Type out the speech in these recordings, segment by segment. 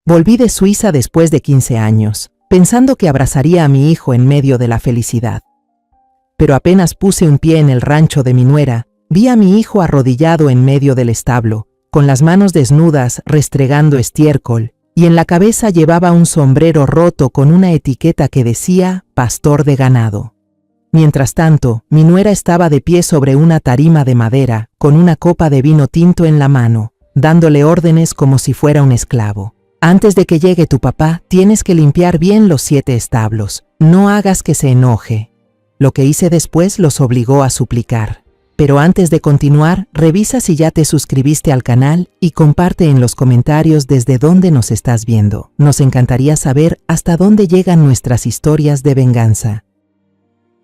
Volví de Suiza después de 15 años, pensando que abrazaría a mi hijo en medio de la felicidad. Pero apenas puse un pie en el rancho de mi nuera, vi a mi hijo arrodillado en medio del establo, con las manos desnudas restregando estiércol, y en la cabeza llevaba un sombrero roto con una etiqueta que decía «Pastor de ganado». Mientras tanto, mi nuera estaba de pie sobre una tarima de madera, con una copa de vino tinto en la mano, dándole órdenes como si fuera un esclavo. «Antes de que llegue tu papá, tienes que limpiar bien los 7 establos. No hagas que se enoje». Lo que hice después los obligó a suplicar. Pero antes de continuar, revisa si ya te suscribiste al canal y comparte en los comentarios desde dónde nos estás viendo. Nos encantaría saber hasta dónde llegan nuestras historias de venganza.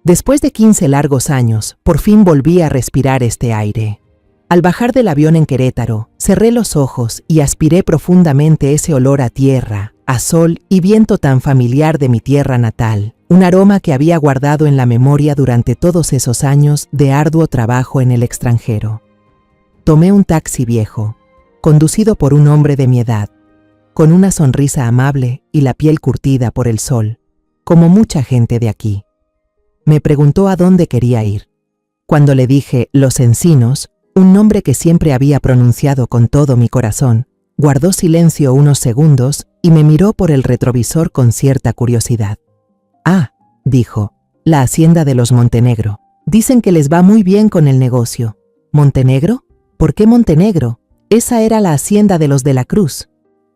Después de 15 largos años, por fin volví a respirar este aire. Al bajar del avión en Querétaro, cerré los ojos y aspiré profundamente ese olor a tierra, a sol y viento tan familiar de mi tierra natal, un aroma que había guardado en la memoria durante todos esos años de arduo trabajo en el extranjero. Tomé un taxi viejo, conducido por un hombre de mi edad, con una sonrisa amable y la piel curtida por el sol, como mucha gente de aquí. Me preguntó a dónde quería ir. Cuando le dije Los Encinos, un nombre que siempre había pronunciado con todo mi corazón, guardó silencio unos segundos y me miró por el retrovisor con cierta curiosidad. «Ah», dijo, «la hacienda de los Montenegro. Dicen que les va muy bien con el negocio». «¿Montenegro? ¿Por qué Montenegro? Esa era la hacienda de los de la Cruz».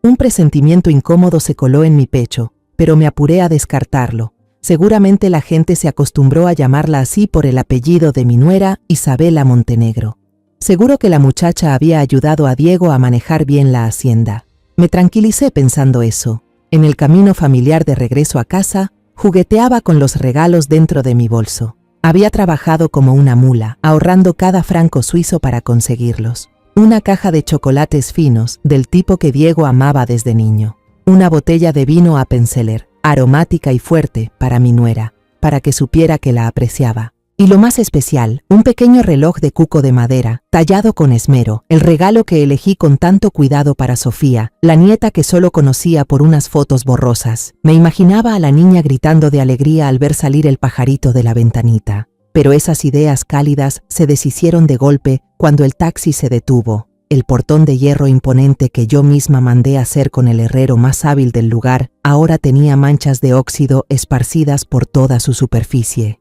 Un presentimiento incómodo se coló en mi pecho, pero me apuré a descartarlo. Seguramente la gente se acostumbró a llamarla así por el apellido de mi nuera, Isabela Montenegro. Seguro que la muchacha había ayudado a Diego a manejar bien la hacienda. Me tranquilicé pensando eso. En el camino familiar de regreso a casa, jugueteaba con los regalos dentro de mi bolso. Había trabajado como una mula, ahorrando cada franco suizo para conseguirlos. Una caja de chocolates finos, del tipo que Diego amaba desde niño. Una botella de vino Appenzeller, aromática y fuerte, para mi nuera, para que supiera que la apreciaba. Y lo más especial, un pequeño reloj de cuco de madera, tallado con esmero, el regalo que elegí con tanto cuidado para Sofía, la nieta que solo conocía por unas fotos borrosas. Me imaginaba a la niña gritando de alegría al ver salir el pajarito de la ventanita. Pero esas ideas cálidas se deshicieron de golpe cuando el taxi se detuvo. El portón de hierro imponente que yo misma mandé hacer con el herrero más hábil del lugar, ahora tenía manchas de óxido esparcidas por toda su superficie.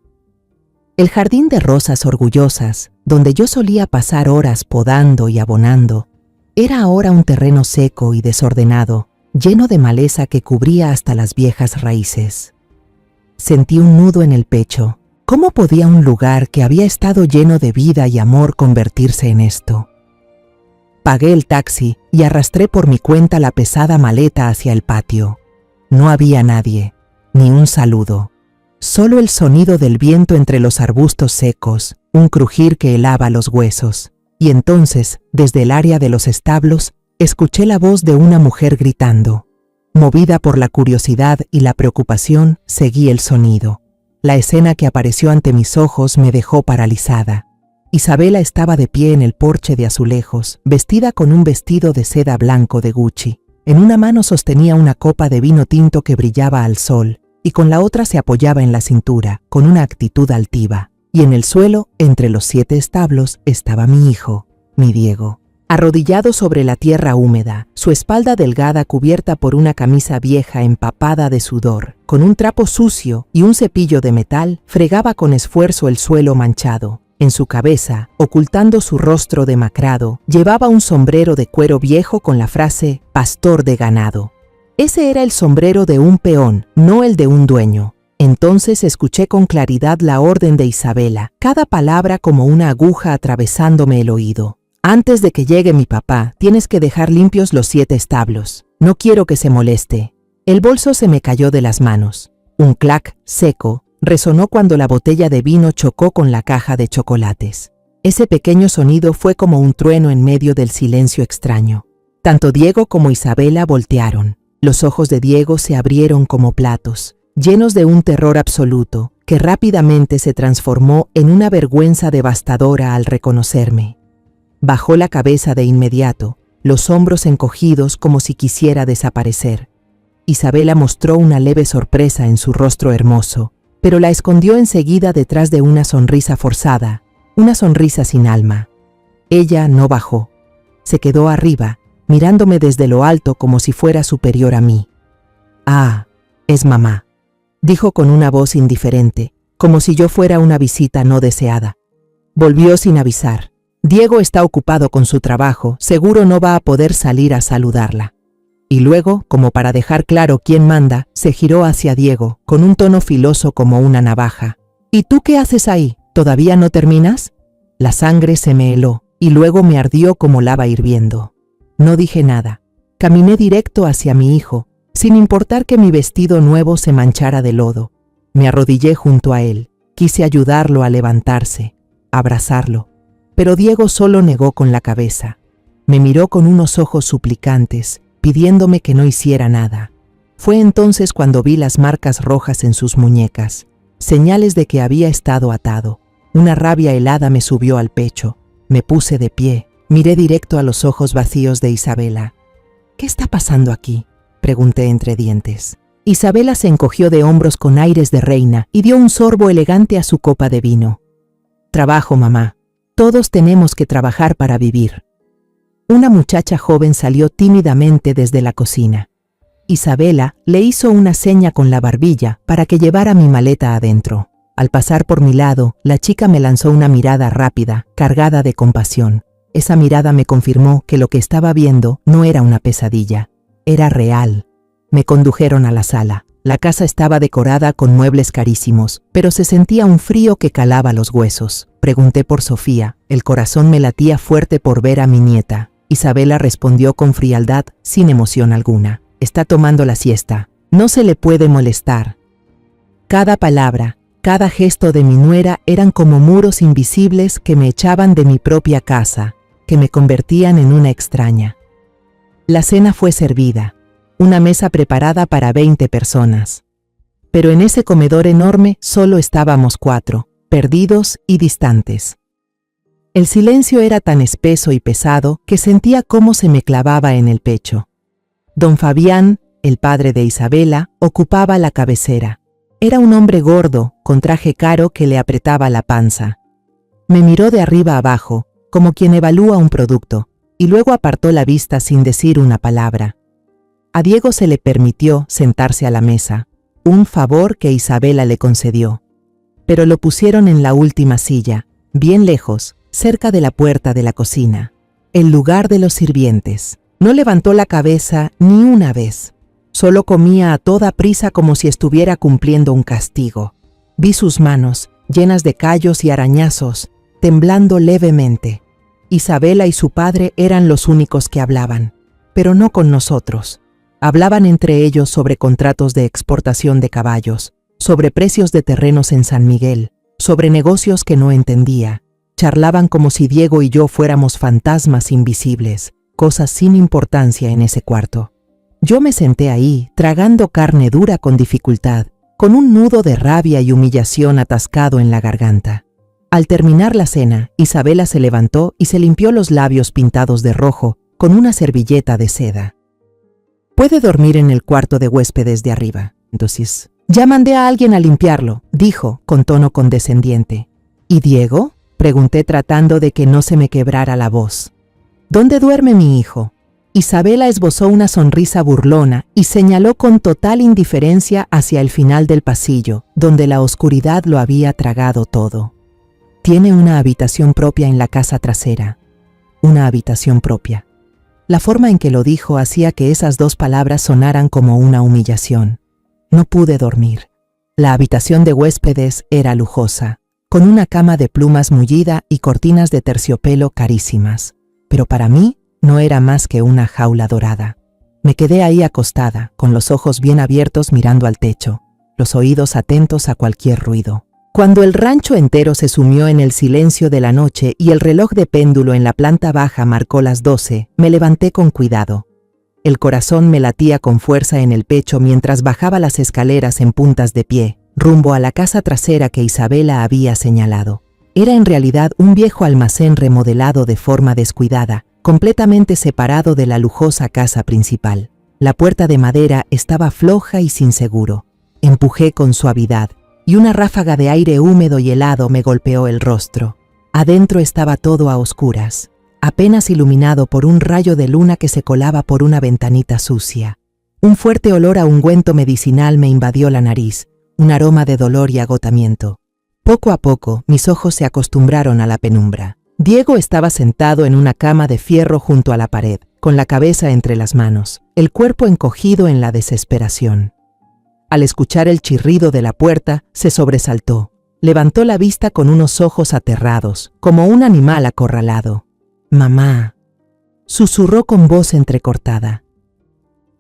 El jardín de rosas orgullosas, donde yo solía pasar horas podando y abonando, era ahora un terreno seco y desordenado, lleno de maleza que cubría hasta las viejas raíces. Sentí un nudo en el pecho. ¿Cómo podía un lugar que había estado lleno de vida y amor convertirse en esto? Pagué el taxi y arrastré por mi cuenta la pesada maleta hacia el patio. No había nadie, ni un saludo. Solo el sonido del viento entre los arbustos secos, un crujir que helaba los huesos. Y entonces, desde el área de los establos, escuché la voz de una mujer gritando. Movida por la curiosidad y la preocupación, seguí el sonido. La escena que apareció ante mis ojos me dejó paralizada. Isabela estaba de pie en el porche de azulejos, vestida con un vestido de seda blanco de Gucci. En una mano sostenía una copa de vino tinto que brillaba al sol, y con la otra se apoyaba en la cintura, con una actitud altiva. Y en el suelo, entre los 7 establos, estaba mi hijo, mi Diego. Arrodillado sobre la tierra húmeda, su espalda delgada cubierta por una camisa vieja empapada de sudor, con un trapo sucio y un cepillo de metal, fregaba con esfuerzo el suelo manchado. En su cabeza, ocultando su rostro demacrado, llevaba un sombrero de cuero viejo con la frase «Pastor de ganado». Ese era el sombrero de un peón, no el de un dueño. Entonces escuché con claridad la orden de Isabela, cada palabra como una aguja atravesándome el oído. «Antes de que llegue mi papá, tienes que dejar limpios los 7 establos. No quiero que se moleste». El bolso se me cayó de las manos. Un clac seco resonó cuando la botella de vino chocó con la caja de chocolates. Ese pequeño sonido fue como un trueno en medio del silencio extraño. Tanto Diego como Isabela voltearon. Los ojos de Diego se abrieron como platos, llenos de un terror absoluto, que rápidamente se transformó en una vergüenza devastadora al reconocerme. Bajó la cabeza de inmediato, los hombros encogidos como si quisiera desaparecer. Isabela mostró una leve sorpresa en su rostro hermoso, pero la escondió enseguida detrás de una sonrisa forzada, una sonrisa sin alma. Ella no bajó. Se quedó arriba, mirándome desde lo alto como si fuera superior a mí. «Ah, es mamá», dijo con una voz indiferente, como si yo fuera una visita no deseada. Volvió sin avisar. «Diego está ocupado con su trabajo, seguro no va a poder salir a saludarla». Y luego, como para dejar claro quién manda, se giró hacia Diego, con un tono filoso como una navaja. «¿Y tú qué haces ahí? ¿Todavía no terminas?». La sangre se me heló, y luego me ardió como lava hirviendo. No dije nada. Caminé directo hacia mi hijo, sin importar que mi vestido nuevo se manchara de lodo. Me arrodillé junto a él. Quise ayudarlo a levantarse, abrazarlo. Pero Diego solo negó con la cabeza. Me miró con unos ojos suplicantes, pidiéndome que no hiciera nada. Fue entonces cuando vi las marcas rojas en sus muñecas, señales de que había estado atado. Una rabia helada me subió al pecho. Me puse de pie, miré directo a los ojos vacíos de Isabela. «¿Qué está pasando aquí?», pregunté entre dientes. Isabela se encogió de hombros con aires de reina y dio un sorbo elegante a su copa de vino. «Trabajo, mamá. Todos tenemos que trabajar para vivir». Una muchacha joven salió tímidamente desde la cocina. Isabela le hizo una seña con la barbilla para que llevara mi maleta adentro. Al pasar por mi lado, la chica me lanzó una mirada rápida, cargada de compasión. Esa mirada me confirmó que lo que estaba viendo no era una pesadilla, era real. Me condujeron a la sala. La casa estaba decorada con muebles carísimos, pero se sentía un frío que calaba los huesos. Pregunté por Sofía, el corazón me latía fuerte por ver a mi nieta. Isabela respondió con frialdad, sin emoción alguna. «Está tomando la siesta. No se le puede molestar». Cada palabra, cada gesto de mi nuera eran como muros invisibles que me echaban de mi propia casa, que me convertían en una extraña. La cena fue servida, una mesa preparada para 20 personas. Pero en ese comedor enorme solo estábamos 4, perdidos y distantes. El silencio era tan espeso y pesado que sentía cómo se me clavaba en el pecho. Don Fabián, el padre de Isabela, ocupaba la cabecera. Era un hombre gordo, con traje caro que le apretaba la panza. Me miró de arriba abajo, como quien evalúa un producto, y luego apartó la vista sin decir una palabra. A Diego se le permitió sentarse a la mesa, un favor que Isabela le concedió. Pero lo pusieron en la última silla, bien lejos, cerca de la puerta de la cocina, el lugar de los sirvientes. No levantó la cabeza ni una vez. Solo comía a toda prisa como si estuviera cumpliendo un castigo. Vi sus manos, llenas de callos y arañazos, temblando levemente. Isabela y su padre eran los únicos que hablaban, pero no con nosotros. Hablaban entre ellos sobre contratos de exportación de caballos, sobre precios de terrenos en San Miguel, sobre negocios que no entendía. Charlaban como si Diego y yo fuéramos fantasmas invisibles, cosas sin importancia en ese cuarto. Yo me senté ahí, tragando carne dura con dificultad, con un nudo de rabia y humillación atascado en la garganta. Al terminar la cena, Isabela se levantó y se limpió los labios pintados de rojo con una servilleta de seda. «Puede dormir en el cuarto de huéspedes de arriba». «Entonces, ya mandé a alguien a limpiarlo», dijo con tono condescendiente. «¿Y Diego?», pregunté tratando de que no se me quebrara la voz. «¿Dónde duerme mi hijo?». Isabela esbozó una sonrisa burlona y señaló con total indiferencia hacia el final del pasillo, donde la oscuridad lo había tragado todo. «Tiene una habitación propia en la casa trasera». Una habitación propia. La forma en que lo dijo hacía que esas 2 palabras sonaran como una humillación. No pude dormir. La habitación de huéspedes era lujosa, con una cama de plumas mullida y cortinas de terciopelo carísimas. Pero para mí no era más que una jaula dorada. Me quedé ahí acostada, con los ojos bien abiertos mirando al techo, los oídos atentos a cualquier ruido. Cuando el rancho entero se sumió en el silencio de la noche y el reloj de péndulo en la planta baja marcó las 12, me levanté con cuidado. El corazón me latía con fuerza en el pecho mientras bajaba las escaleras en puntas de pie, rumbo a la casa trasera que Isabela había señalado. Era en realidad un viejo almacén remodelado de forma descuidada, completamente separado de la lujosa casa principal. La puerta de madera estaba floja y sin seguro. Empujé con suavidad, y una ráfaga de aire húmedo y helado me golpeó el rostro. Adentro estaba todo a oscuras, apenas iluminado por un rayo de luna que se colaba por una ventanita sucia. Un fuerte olor a ungüento medicinal me invadió la nariz, un aroma de dolor y agotamiento. Poco a poco, mis ojos se acostumbraron a la penumbra. Diego estaba sentado en una cama de fierro junto a la pared, con la cabeza entre las manos, el cuerpo encogido en la desesperación. Al escuchar el chirrido de la puerta, se sobresaltó. Levantó la vista con unos ojos aterrados, como un animal acorralado. «Mamá», susurró con voz entrecortada.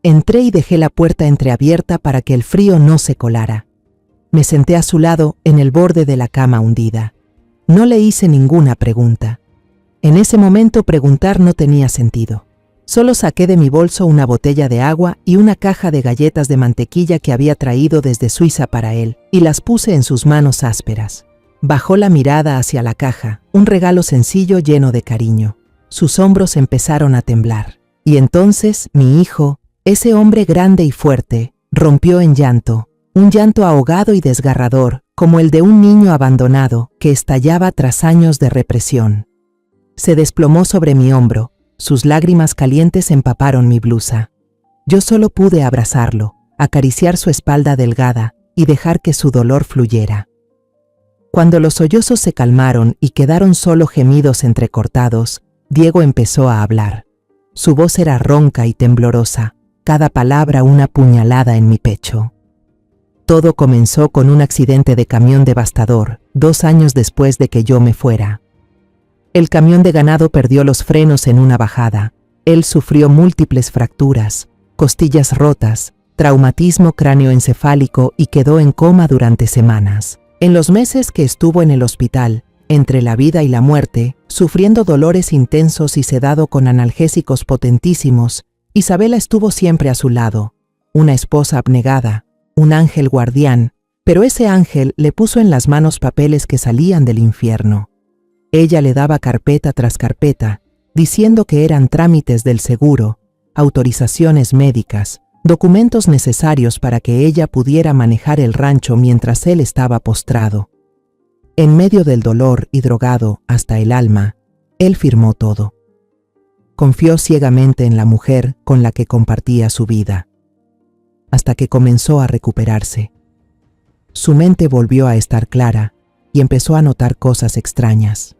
Entré y dejé la puerta entreabierta para que el frío no se colara. Me senté a su lado, en el borde de la cama hundida. No le hice ninguna pregunta. En ese momento preguntar no tenía sentido. Solo saqué de mi bolso una botella de agua y una caja de galletas de mantequilla que había traído desde Suiza para él, y las puse en sus manos ásperas. Bajó la mirada hacia la caja, un regalo sencillo lleno de cariño. Sus hombros empezaron a temblar. Y entonces, mi hijo, ese hombre grande y fuerte, rompió en llanto, un llanto ahogado y desgarrador, como el de un niño abandonado que estallaba tras años de represión. Se desplomó sobre mi hombro. Sus lágrimas calientes empaparon mi blusa. Yo solo pude abrazarlo, acariciar su espalda delgada y dejar que su dolor fluyera. Cuando los sollozos se calmaron y quedaron solo gemidos entrecortados, Diego empezó a hablar. Su voz era ronca y temblorosa, cada palabra una puñalada en mi pecho. Todo comenzó con un accidente de camión devastador, 2 años después de que yo me fuera. El camión de ganado perdió los frenos en una bajada. Él sufrió múltiples fracturas, costillas rotas, traumatismo cráneoencefálico y quedó en coma durante semanas. En los meses que estuvo en el hospital, entre la vida y la muerte, sufriendo dolores intensos y sedado con analgésicos potentísimos, Isabela estuvo siempre a su lado, una esposa abnegada, un ángel guardián, pero ese ángel le puso en las manos papeles que salían del infierno. Ella le daba carpeta tras carpeta, diciendo que eran trámites del seguro, autorizaciones médicas, documentos necesarios para que ella pudiera manejar el rancho mientras él estaba postrado. En medio del dolor y drogado hasta el alma, él firmó todo. Confió ciegamente en la mujer con la que compartía su vida, hasta que comenzó a recuperarse. Su mente volvió a estar clara y empezó a notar cosas extrañas.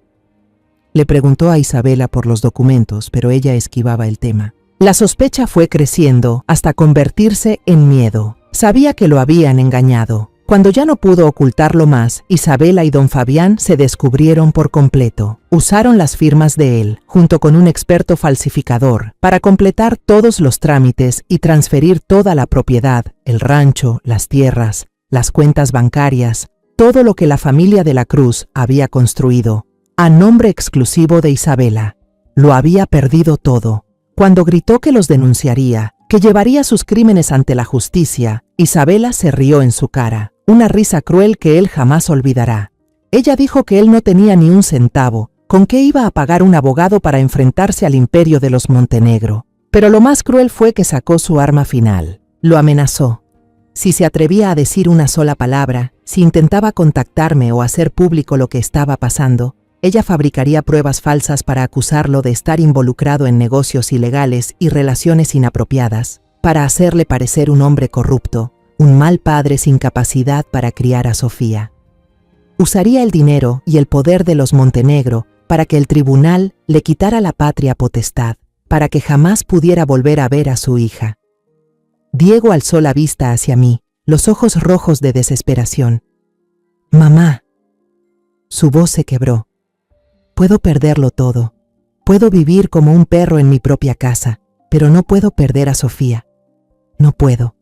Le preguntó a Isabela por los documentos, pero ella esquivaba el tema. La sospecha fue creciendo hasta convertirse en miedo. Sabía que lo habían engañado. Cuando ya no pudo ocultarlo más, Isabela y don Fabián se descubrieron por completo. Usaron las firmas de él, junto con un experto falsificador, para completar todos los trámites y transferir toda la propiedad, el rancho, las tierras, las cuentas bancarias, todo lo que la familia de la Cruz había construido, a nombre exclusivo de Isabela. Lo había perdido todo. Cuando gritó que los denunciaría, que llevaría sus crímenes ante la justicia, Isabela se rió en su cara, una risa cruel que él jamás olvidará. Ella dijo que él no tenía ni un centavo, con qué iba a pagar un abogado para enfrentarse al imperio de los Montenegro. Pero lo más cruel fue que sacó su arma final. Lo amenazó. Si se atrevía a decir una sola palabra, si intentaba contactarme o hacer público lo que estaba pasando, ella fabricaría pruebas falsas para acusarlo de estar involucrado en negocios ilegales y relaciones inapropiadas, para hacerle parecer un hombre corrupto, un mal padre sin capacidad para criar a Sofía. Usaría el dinero y el poder de los Montenegro para que el tribunal le quitara la patria potestad, para que jamás pudiera volver a ver a su hija. Diego alzó la vista hacia mí, los ojos rojos de desesperación. «Mamá». Su voz se quebró. «Puedo perderlo todo. Puedo vivir como un perro en mi propia casa, pero no puedo perder a Sofía. No puedo».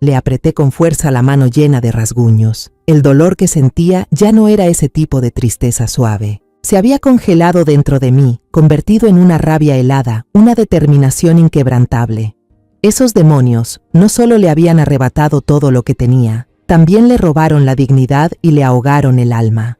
Le apreté con fuerza la mano llena de rasguños. El dolor que sentía ya no era ese tipo de tristeza suave. Se había congelado dentro de mí, convertido en una rabia helada, una determinación inquebrantable. Esos demonios no solo le habían arrebatado todo lo que tenía, también le robaron la dignidad y le ahogaron el alma.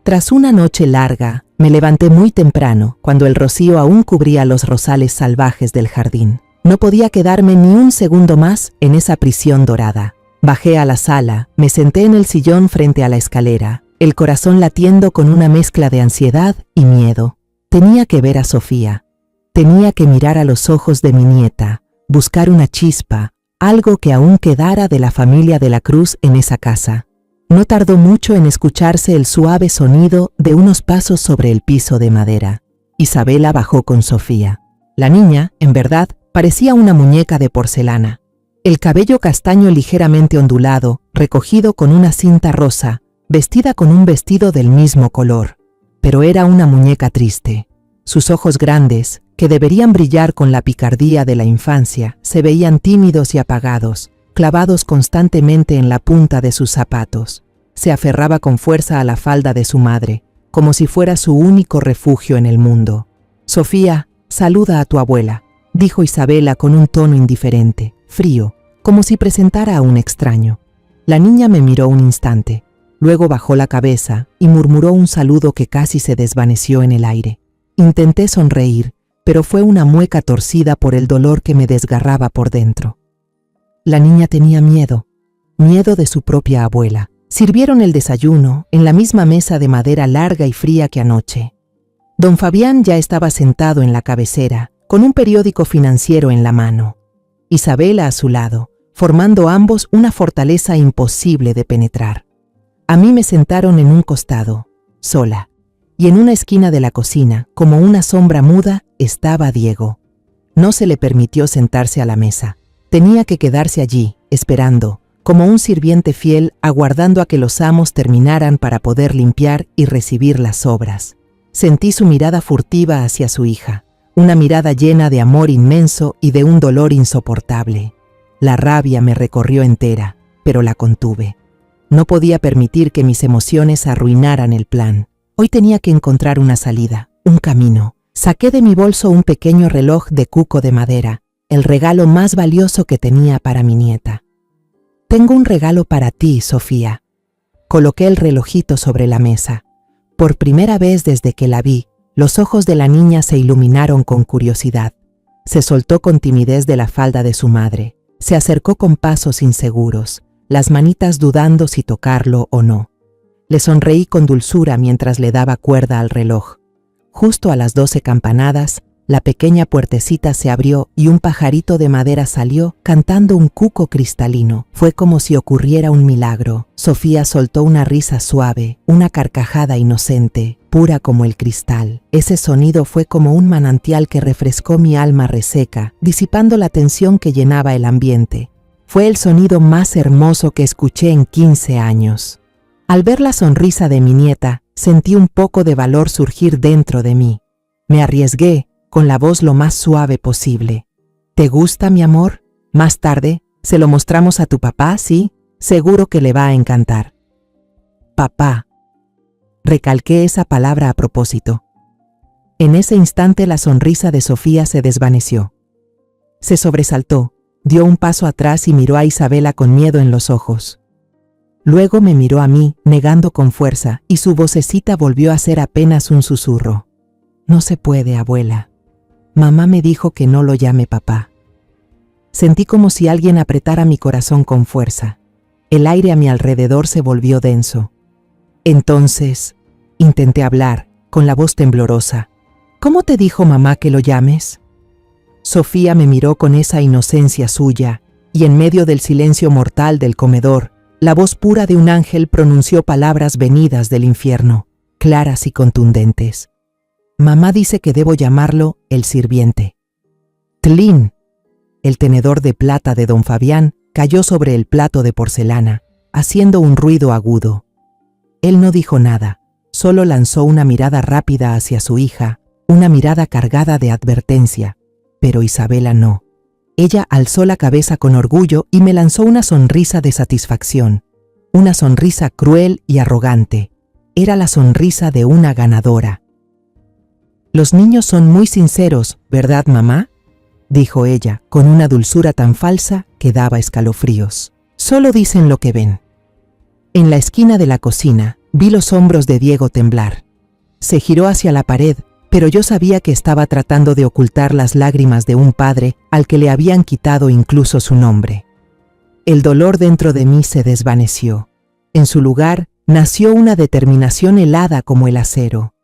Tras una noche larga, me levanté muy temprano, cuando el rocío aún cubría los rosales salvajes del jardín. No podía quedarme ni un segundo más en esa prisión dorada. Bajé a la sala, me senté en el sillón frente a la escalera, el corazón latiendo con una mezcla de ansiedad y miedo. Tenía que ver a Sofía. Tenía que mirar a los ojos de mi nieta, buscar una chispa, algo que aún quedara de la familia de la Cruz en esa casa. No tardó mucho en escucharse el suave sonido de unos pasos sobre el piso de madera. Isabela bajó con Sofía. La niña, en verdad, parecía una muñeca de porcelana. El cabello castaño ligeramente ondulado, recogido con una cinta rosa, vestida con un vestido del mismo color. Pero era una muñeca triste. Sus ojos grandes, que deberían brillar con la picardía de la infancia, se veían tímidos y apagados, clavados constantemente en la punta de sus zapatos. Se aferraba con fuerza a la falda de su madre, como si fuera su único refugio en el mundo. «Sofía, saluda a tu abuela», dijo Isabela con un tono indiferente, frío, como si presentara a un extraño. La niña me miró un instante, luego bajó la cabeza y murmuró un saludo que casi se desvaneció en el aire. Intenté sonreír, pero fue una mueca torcida por el dolor que me desgarraba por dentro. La niña tenía miedo de su propia abuela. Sirvieron el desayuno en la misma mesa de madera larga y fría que anoche. Don Fabián ya estaba sentado en la cabecera, con un periódico financiero en la mano. Isabela a su lado, formando ambos una fortaleza imposible de penetrar. A mí me sentaron en un costado, sola, y en una esquina de la cocina, como una sombra muda, estaba Diego. No se le permitió sentarse a la mesa. Tenía que quedarse allí, esperando, como un sirviente fiel, aguardando a que los amos terminaran para poder limpiar y recibir las sobras. Sentí su mirada furtiva hacia su hija, una mirada llena de amor inmenso y de un dolor insoportable. La rabia me recorrió entera, pero la contuve. No podía permitir que mis emociones arruinaran el plan. Hoy tenía que encontrar una salida, un camino. Saqué de mi bolso un pequeño reloj de cuco de madera, el regalo más valioso que tenía para mi nieta. «Tengo un regalo para ti, Sofía». Coloqué el relojito sobre la mesa. Por primera vez desde que la vi, los ojos de la niña se iluminaron con curiosidad. Se soltó con timidez de la falda de su madre. Se acercó con pasos inseguros, las manitas dudando si tocarlo o no. Le sonreí con dulzura mientras le daba cuerda al reloj. Justo a las 12 campanadas, la pequeña puertecita se abrió y un pajarito de madera salió cantando un cuco cristalino. Fue como si ocurriera un milagro. Sofía soltó una risa suave, una carcajada inocente, pura como el cristal. Ese sonido fue como un manantial que refrescó mi alma reseca, disipando la tensión que llenaba el ambiente. Fue el sonido más hermoso que escuché en 15 años. Al ver la sonrisa de mi nieta, sentí un poco de valor surgir dentro de mí. Me arriesgué, con la voz lo más suave posible. «¿Te gusta, mi amor? Más tarde, se lo mostramos a tu papá, ¿sí? Seguro que le va a encantar». «Papá». Recalqué esa palabra a propósito. En ese instante la sonrisa de Sofía se desvaneció. Se sobresaltó, dio un paso atrás y miró a Isabela con miedo en los ojos. Luego me miró a mí, negando con fuerza, y su vocecita volvió a ser apenas un susurro. «No se puede, abuela. Mamá me dijo que no lo llame papá». Sentí como si alguien apretara mi corazón con fuerza. El aire a mi alrededor se volvió denso. «Entonces», intenté hablar, con la voz temblorosa, «¿cómo te dijo mamá que lo llames?». Sofía me miró con esa inocencia suya, y en medio del silencio mortal del comedor, la voz pura de un ángel pronunció palabras venidas del infierno, claras y contundentes. «Mamá dice que debo llamarlo el sirviente». «Tlin». El tenedor de plata de don Fabián cayó sobre el plato de porcelana, haciendo un ruido agudo. Él no dijo nada, solo lanzó una mirada rápida hacia su hija, una mirada cargada de advertencia, pero Isabela no. Ella alzó la cabeza con orgullo y me lanzó una sonrisa de satisfacción, una sonrisa cruel y arrogante. Era la sonrisa de una ganadora. «Los niños son muy sinceros, ¿verdad, mamá?», dijo ella, con una dulzura tan falsa que daba escalofríos. «Solo dicen lo que ven». En la esquina de la cocina, Vi los hombros de Diego temblar. Se giró hacia la pared, pero yo sabía que estaba tratando de ocultar las lágrimas de un padre al que le habían quitado incluso su nombre. El dolor dentro de mí se desvaneció. En su lugar, nació una determinación helada como el acero.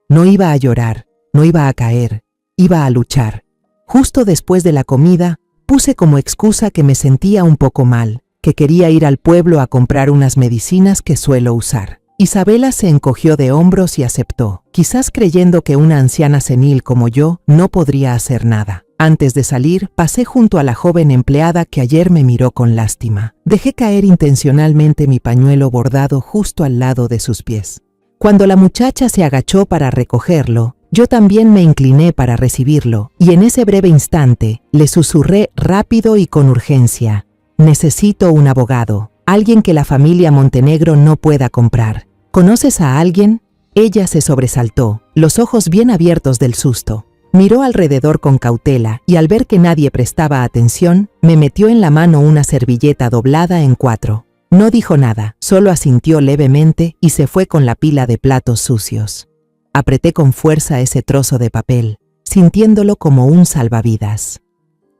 No iba a llorar, no iba a caer, iba a luchar. Justo después de la comida, puse como excusa que me sentía un poco mal, que quería ir al pueblo a comprar unas medicinas que suelo usar. Isabela se encogió de hombros y aceptó, quizás creyendo que una anciana senil como yo no podría hacer nada. Antes de salir, pasé junto a la joven empleada que ayer me miró con lástima. Dejé caer intencionalmente mi pañuelo bordado justo al lado de sus pies. Cuando la muchacha se agachó para recogerlo, yo también me incliné para recibirlo, y en ese breve instante le susurré rápido y con urgencia: necesito un abogado. Alguien que la familia Montenegro no pueda comprar. ¿Conoces a alguien? Ella se sobresaltó, los ojos bien abiertos del susto. Miró alrededor con cautela y al ver que nadie prestaba atención, me metió en la mano una servilleta doblada en 4. No dijo nada, solo asintió levemente y se fue con la pila de platos sucios. Apreté con fuerza ese trozo de papel, sintiéndolo como un salvavidas.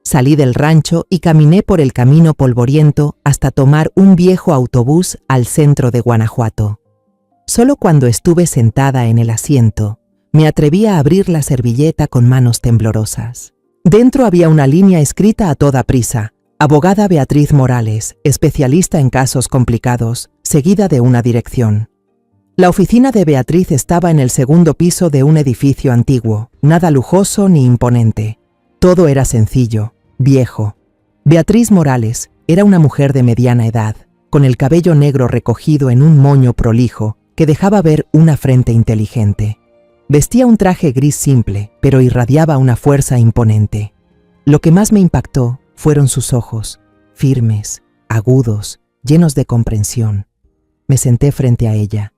Salí del rancho y caminé por el camino polvoriento hasta tomar un viejo autobús al centro de Guanajuato. Solo cuando estuve sentada en el asiento, me atreví a abrir la servilleta con manos temblorosas. Dentro había una línea escrita a toda prisa: abogada Beatriz Morales, especialista en casos complicados, seguida de una dirección. La oficina de Beatriz estaba en el segundo piso de un edificio antiguo, nada lujoso ni imponente. Todo era sencillo, viejo. Beatriz Morales era una mujer de mediana edad, con el cabello negro recogido en un moño prolijo que dejaba ver una frente inteligente. Vestía un traje gris simple, pero irradiaba una fuerza imponente. Lo que más me impactó fueron sus ojos, firmes, agudos, llenos de comprensión. Me senté frente a ella,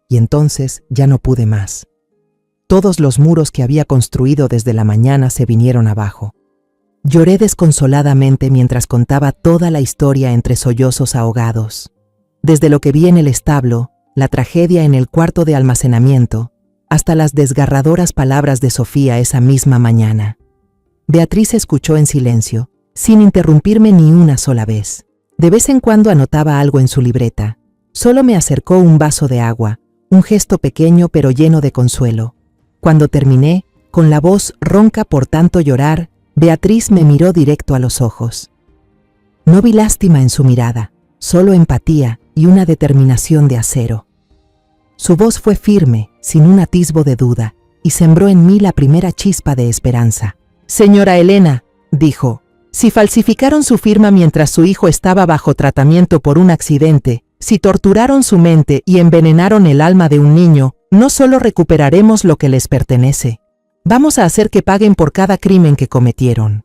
y entonces ya no pude más. Todos los muros que había construido desde la mañana se vinieron abajo. Lloré desconsoladamente mientras contaba toda la historia entre sollozos ahogados. Desde lo que vi en el establo, la tragedia en el cuarto de almacenamiento, hasta las desgarradoras palabras de Sofía esa misma mañana. Beatriz escuchó en silencio, sin interrumpirme ni una sola vez. De vez en cuando anotaba algo en su libreta. Solo me acercó un vaso de agua, un gesto pequeño pero lleno de consuelo. Cuando terminé, con la voz ronca por tanto llorar, Beatriz me miró directo a los ojos. No vi lástima en su mirada, solo empatía y una determinación de acero. Su voz fue firme, sin un atisbo de duda, y sembró en mí la primera chispa de esperanza. «Señora Elena», dijo, «si falsificaron su firma mientras su hijo estaba bajo tratamiento por un accidente, si torturaron su mente y envenenaron el alma de un niño, no solo recuperaremos lo que les pertenece, vamos a hacer que paguen por cada crimen que cometieron».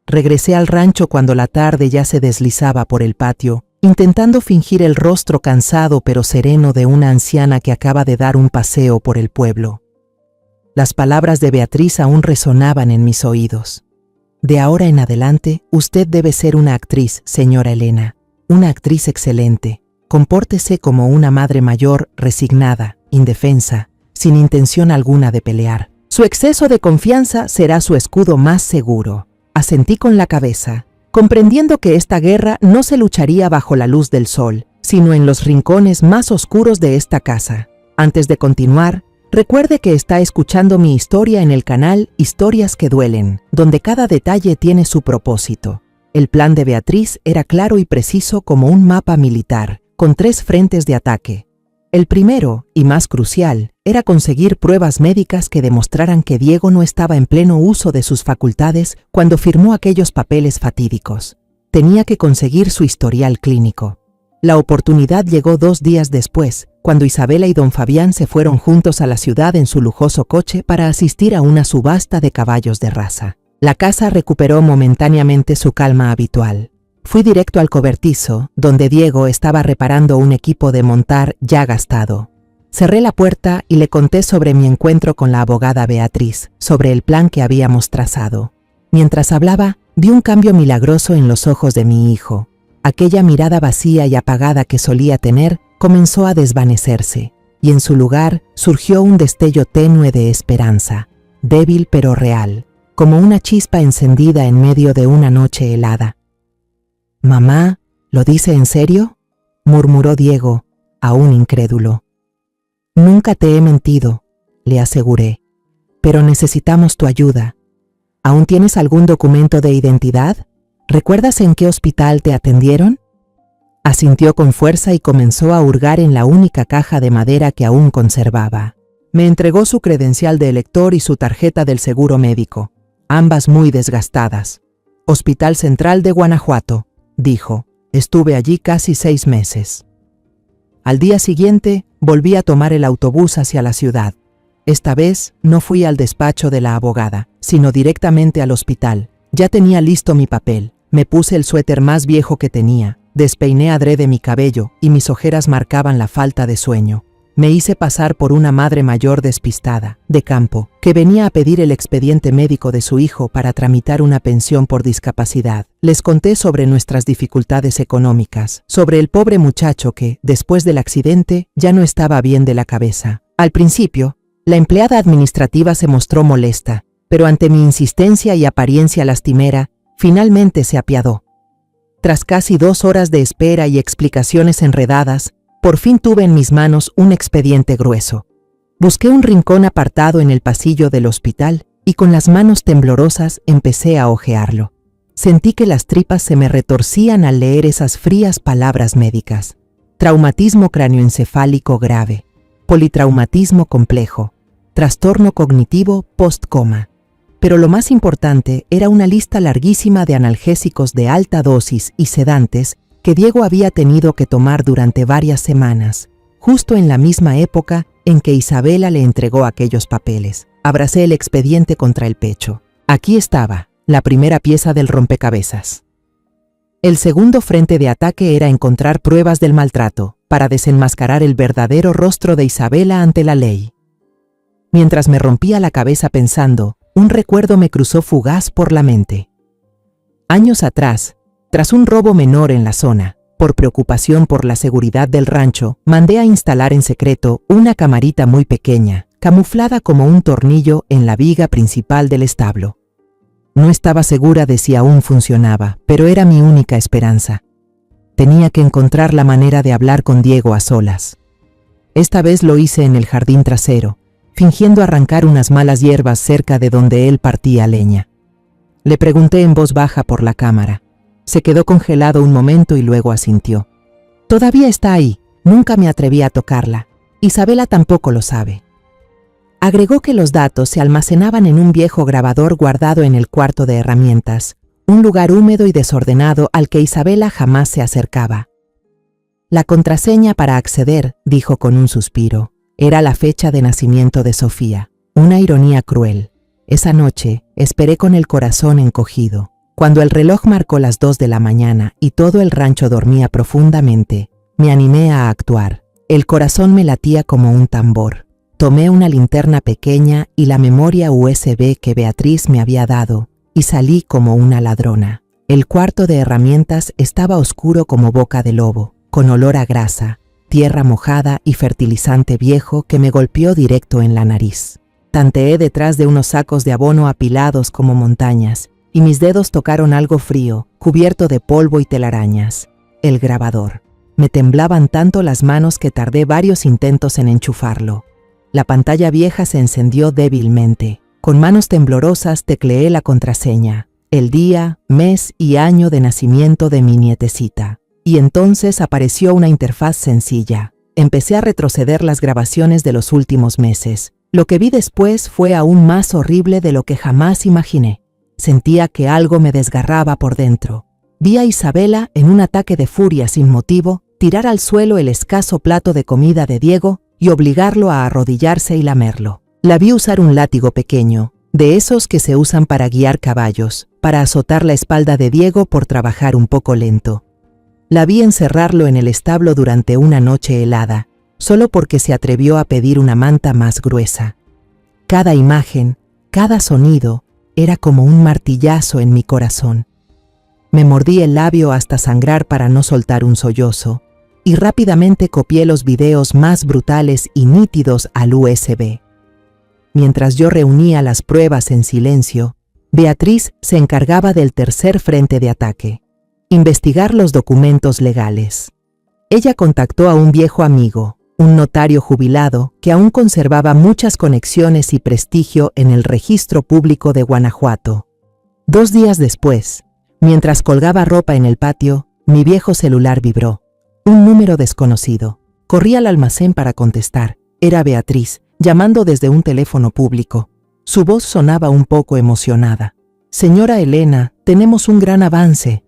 Regresé al rancho cuando la tarde ya se deslizaba por el patio, intentando fingir el rostro cansado pero sereno de una anciana que acaba de dar un paseo por el pueblo. Las palabras de Beatriz aún resonaban en mis oídos. «De ahora en adelante, usted debe ser una actriz, señora Elena, una actriz excelente. Compórtese como una madre mayor, resignada, indefensa, sin intención alguna de pelear. Su exceso de confianza será su escudo más seguro». Asentí con la cabeza, comprendiendo que esta guerra no se lucharía bajo la luz del sol, sino en los rincones más oscuros de esta casa. Antes de continuar, recuerde que está escuchando mi historia en el canal Historias que Duelen, donde cada detalle tiene su propósito. El plan de Beatriz era claro y preciso como un mapa militar, con 3 frentes de ataque. El primero, y más crucial, era conseguir pruebas médicas que demostraran que Diego no estaba en pleno uso de sus facultades cuando firmó aquellos papeles fatídicos. Tenía que conseguir su historial clínico. La oportunidad llegó 2 días después, cuando Isabela y don Fabián se fueron juntos a la ciudad en su lujoso coche para asistir a una subasta de caballos de raza. La casa recuperó momentáneamente su calma habitual. Fui directo al cobertizo, donde Diego estaba reparando un equipo de montar ya gastado. Cerré la puerta y le conté sobre mi encuentro con la abogada Beatriz, sobre el plan que habíamos trazado. Mientras hablaba, vi un cambio milagroso en los ojos de mi hijo. Aquella mirada vacía y apagada que solía tener comenzó a desvanecerse, y en su lugar surgió un destello tenue de esperanza, débil pero real, como una chispa encendida en medio de una noche helada. «Mamá, ¿lo dice en serio?», murmuró Diego, aún incrédulo. «Nunca te he mentido», le aseguré, «pero necesitamos tu ayuda. ¿Aún tienes algún documento de identidad? ¿Recuerdas en qué hospital te atendieron?». Asintió con fuerza y comenzó a hurgar en la única caja de madera que aún conservaba. Me entregó su credencial de elector y su tarjeta del seguro médico, ambas muy desgastadas. «Hospital Central de Guanajuato», dijo. «Estuve allí casi 6 meses». Al día siguiente, volví a tomar el autobús hacia la ciudad. Esta vez no fui al despacho de la abogada, sino directamente al hospital. Ya tenía listo mi papel. Me puse el suéter más viejo que tenía, despeiné adrede mi cabello y mis ojeras marcaban la falta de sueño. Me hice pasar por una madre mayor despistada, de campo, que venía a pedir el expediente médico de su hijo para tramitar una pensión por discapacidad. Les conté sobre nuestras dificultades económicas, sobre el pobre muchacho que, después del accidente, ya no estaba bien de la cabeza. Al principio, la empleada administrativa se mostró molesta, pero ante mi insistencia y apariencia lastimera, finalmente se apiadó. Tras casi 2 horas de espera y explicaciones enredadas, por fin tuve en mis manos un expediente grueso. Busqué un rincón apartado en el pasillo del hospital y con las manos temblorosas empecé a hojearlo. Sentí que las tripas se me retorcían al leer esas frías palabras médicas. Traumatismo cráneoencefálico grave, politraumatismo complejo, trastorno cognitivo post-coma. Pero lo más importante era una lista larguísima de analgésicos de alta dosis y sedantes que Diego había tenido que tomar durante varias semanas, justo en la misma época en que Isabela le entregó aquellos papeles. Abracé el expediente contra el pecho. Aquí estaba, la primera pieza del rompecabezas. El segundo frente de ataque era encontrar pruebas del maltrato, para desenmascarar el verdadero rostro de Isabela ante la ley. Mientras me rompía la cabeza pensando, un recuerdo me cruzó fugaz por la mente. Años atrás, tras un robo menor en la zona, por preocupación por la seguridad del rancho, mandé a instalar en secreto una camarita muy pequeña, camuflada como un tornillo en la viga principal del establo. No estaba segura de si aún funcionaba, pero era mi única esperanza. Tenía que encontrar la manera de hablar con Diego a solas. Esta vez lo hice en el jardín trasero, fingiendo arrancar unas malas hierbas cerca de donde él partía leña. Le pregunté en voz baja por la cámara. Se quedó congelado un momento y luego asintió. «Todavía está ahí, nunca me atreví a tocarla. Isabela tampoco lo sabe». Agregó que los datos se almacenaban en un viejo grabador guardado en el cuarto de herramientas, un lugar húmedo y desordenado al que Isabela jamás se acercaba. La contraseña para acceder, dijo con un suspiro, era la fecha de nacimiento de Sofía. Una ironía cruel. Esa noche esperé con el corazón encogido. Cuando el reloj marcó las 2 de la mañana y todo el rancho dormía profundamente, me animé a actuar. El corazón me latía como un tambor. Tomé una linterna pequeña y la memoria USB que Beatriz me había dado, y salí como una ladrona. El cuarto de herramientas estaba oscuro como boca de lobo, con olor a grasa, tierra mojada y fertilizante viejo que me golpeó directo en la nariz. Tanteé detrás de unos sacos de abono apilados como montañas, y mis dedos tocaron algo frío, cubierto de polvo y telarañas. El grabador. Me temblaban tanto las manos que tardé varios intentos en enchufarlo. La pantalla vieja se encendió débilmente. Con manos temblorosas tecleé la contraseña, el día, mes y año de nacimiento de mi nietecita. Y entonces apareció una interfaz sencilla. Empecé a retroceder las grabaciones de los últimos meses. Lo que vi después fue aún más horrible de lo que jamás imaginé. Sentía que algo me desgarraba por dentro. Vi a Isabela, en un ataque de furia sin motivo, tirar al suelo el escaso plato de comida de Diego y obligarlo a arrodillarse y lamerlo. La vi usar un látigo pequeño, de esos que se usan para guiar caballos, para azotar la espalda de Diego por trabajar un poco lento. La vi encerrarlo en el establo durante una noche helada, solo porque se atrevió a pedir una manta más gruesa. Cada imagen, cada sonido, era como un martillazo en mi corazón. Me mordí el labio hasta sangrar para no soltar un sollozo, y rápidamente copié los videos más brutales y nítidos al USB. Mientras yo reunía las pruebas en silencio, Beatriz se encargaba del tercer frente de ataque: investigar los documentos legales. Ella contactó a un viejo amigo, un notario jubilado que aún conservaba muchas conexiones y prestigio en el registro público de Guanajuato. 2 días después, mientras colgaba ropa en el patio, mi viejo celular vibró. Un número desconocido. Corrí al almacén para contestar. Era Beatriz, llamando desde un teléfono público. Su voz sonaba un poco emocionada. «Señora Elena, tenemos un gran avance».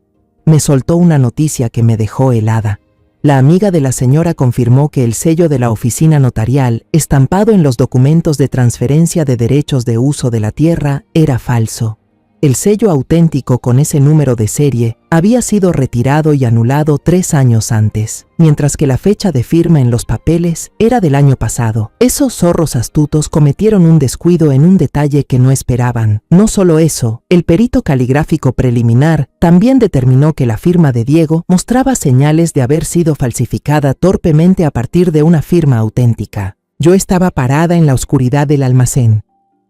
Me soltó una noticia que me dejó helada. La amiga de la señora confirmó que el sello de la oficina notarial, estampado en los documentos de transferencia de derechos de uso de la tierra, era falso. El sello auténtico con ese número de serie había sido retirado y anulado 3 años antes, mientras que la fecha de firma en los papeles era del año pasado. Esos zorros astutos cometieron un descuido en un detalle que no esperaban. No solo eso, el perito caligráfico preliminar también determinó que la firma de Diego mostraba señales de haber sido falsificada torpemente a partir de una firma auténtica. Yo estaba parada en la oscuridad del almacén,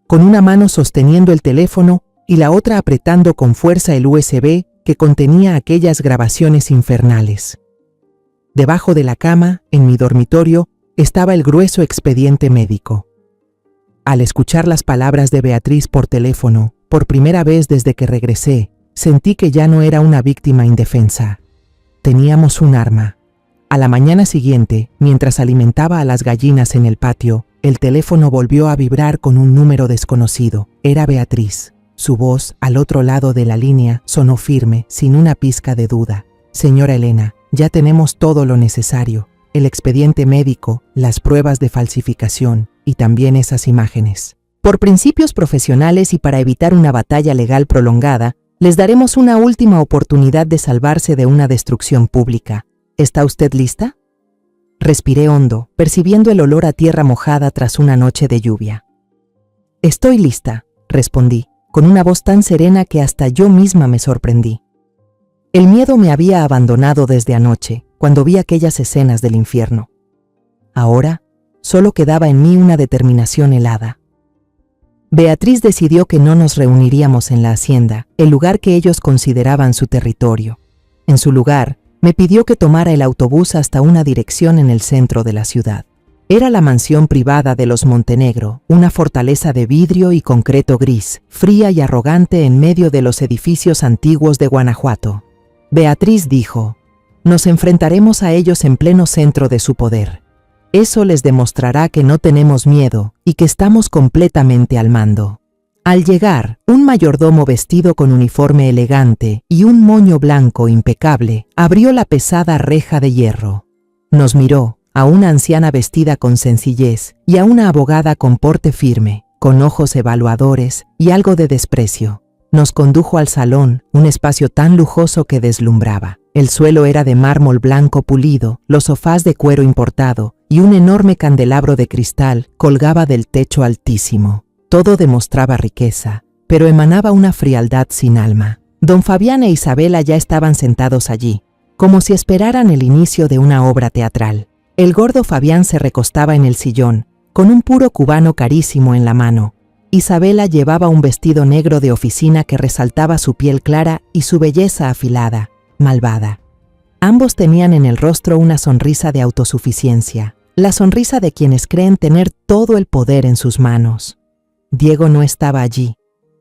con una mano sosteniendo el teléfono y la otra apretando con fuerza el USB que contenía aquellas grabaciones infernales. Debajo de la cama, en mi dormitorio, estaba el grueso expediente médico. Al escuchar las palabras de Beatriz por teléfono, por primera vez desde que regresé, sentí que ya no era una víctima indefensa. Teníamos un arma. A la mañana siguiente, mientras alimentaba a las gallinas en el patio, el teléfono volvió a vibrar con un número desconocido. Era Beatriz. Su voz, al otro lado de la línea, sonó firme, sin una pizca de duda. «Señora Elena, ya tenemos todo lo necesario. El expediente médico, las pruebas de falsificación y también esas imágenes. Por principios profesionales y para evitar una batalla legal prolongada, les daremos una última oportunidad de salvarse de una destrucción pública. ¿Está usted lista?». Respiré hondo, percibiendo el olor a tierra mojada tras una noche de lluvia. «Estoy lista», respondí, con una voz tan serena que hasta yo misma me sorprendí. El miedo me había abandonado desde anoche, cuando vi aquellas escenas del infierno. Ahora, solo quedaba en mí una determinación helada. Beatriz decidió que no nos reuniríamos en la hacienda, el lugar que ellos consideraban su territorio. En su lugar, me pidió que tomara el autobús hasta una dirección en el centro de la ciudad. Era la mansión privada de los Montenegro, una fortaleza de vidrio y concreto gris, fría y arrogante en medio de los edificios antiguos de Guanajuato. Beatriz dijo: «Nos enfrentaremos a ellos en pleno centro de su poder. Eso les demostrará que no tenemos miedo y que estamos completamente al mando». Al llegar, un mayordomo vestido con uniforme elegante y un moño blanco impecable abrió la pesada reja de hierro. Nos miró, a una anciana vestida con sencillez y a una abogada con porte firme, con ojos evaluadores y algo de desprecio. Nos condujo al salón, un espacio tan lujoso que deslumbraba. El suelo era de mármol blanco pulido, los sofás de cuero importado y un enorme candelabro de cristal colgaba del techo altísimo. Todo demostraba riqueza, pero emanaba una frialdad sin alma. Don Fabián e Isabela ya estaban sentados allí, como si esperaran el inicio de una obra teatral. El gordo Fabián se recostaba en el sillón, con un puro cubano carísimo en la mano. Isabela llevaba un vestido negro de oficina que resaltaba su piel clara y su belleza afilada, malvada. Ambos tenían en el rostro una sonrisa de autosuficiencia, la sonrisa de quienes creen tener todo el poder en sus manos. Diego no estaba allí.